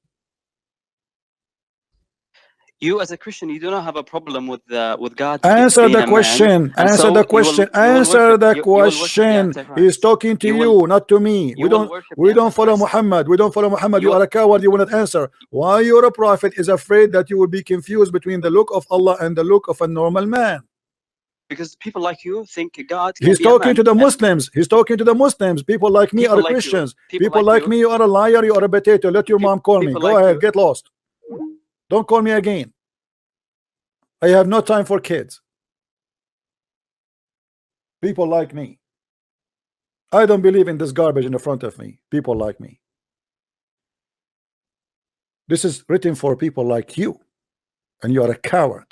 B: You as a Christian, you do not have a problem with God.
A: Answer the question. Answer the question. Answer the question. He's talking to you, not to me. We don't follow Muhammad. We don't follow Muhammad. You are a coward. You will not answer. Why you're a prophet is afraid that you will be confused between the look of Allah and the look of a normal man.
B: Because people like you think God.
A: He's talking to the Muslims. He's talking to the Muslims. People like me are Christians. People like me, you are a liar. You are a potato. Let your mom call me. Go ahead. Get lost. Don't call me again. I have no time for kids. People like me. I don't believe in this garbage in the front of me. People like me. This is written for people like you, and you are a coward.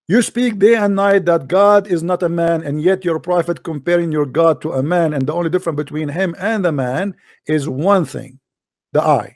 A: You speak day and night that God is not a man, and yet your prophet comparing your God to a man, and the only difference between him and the man is one thing, the eye.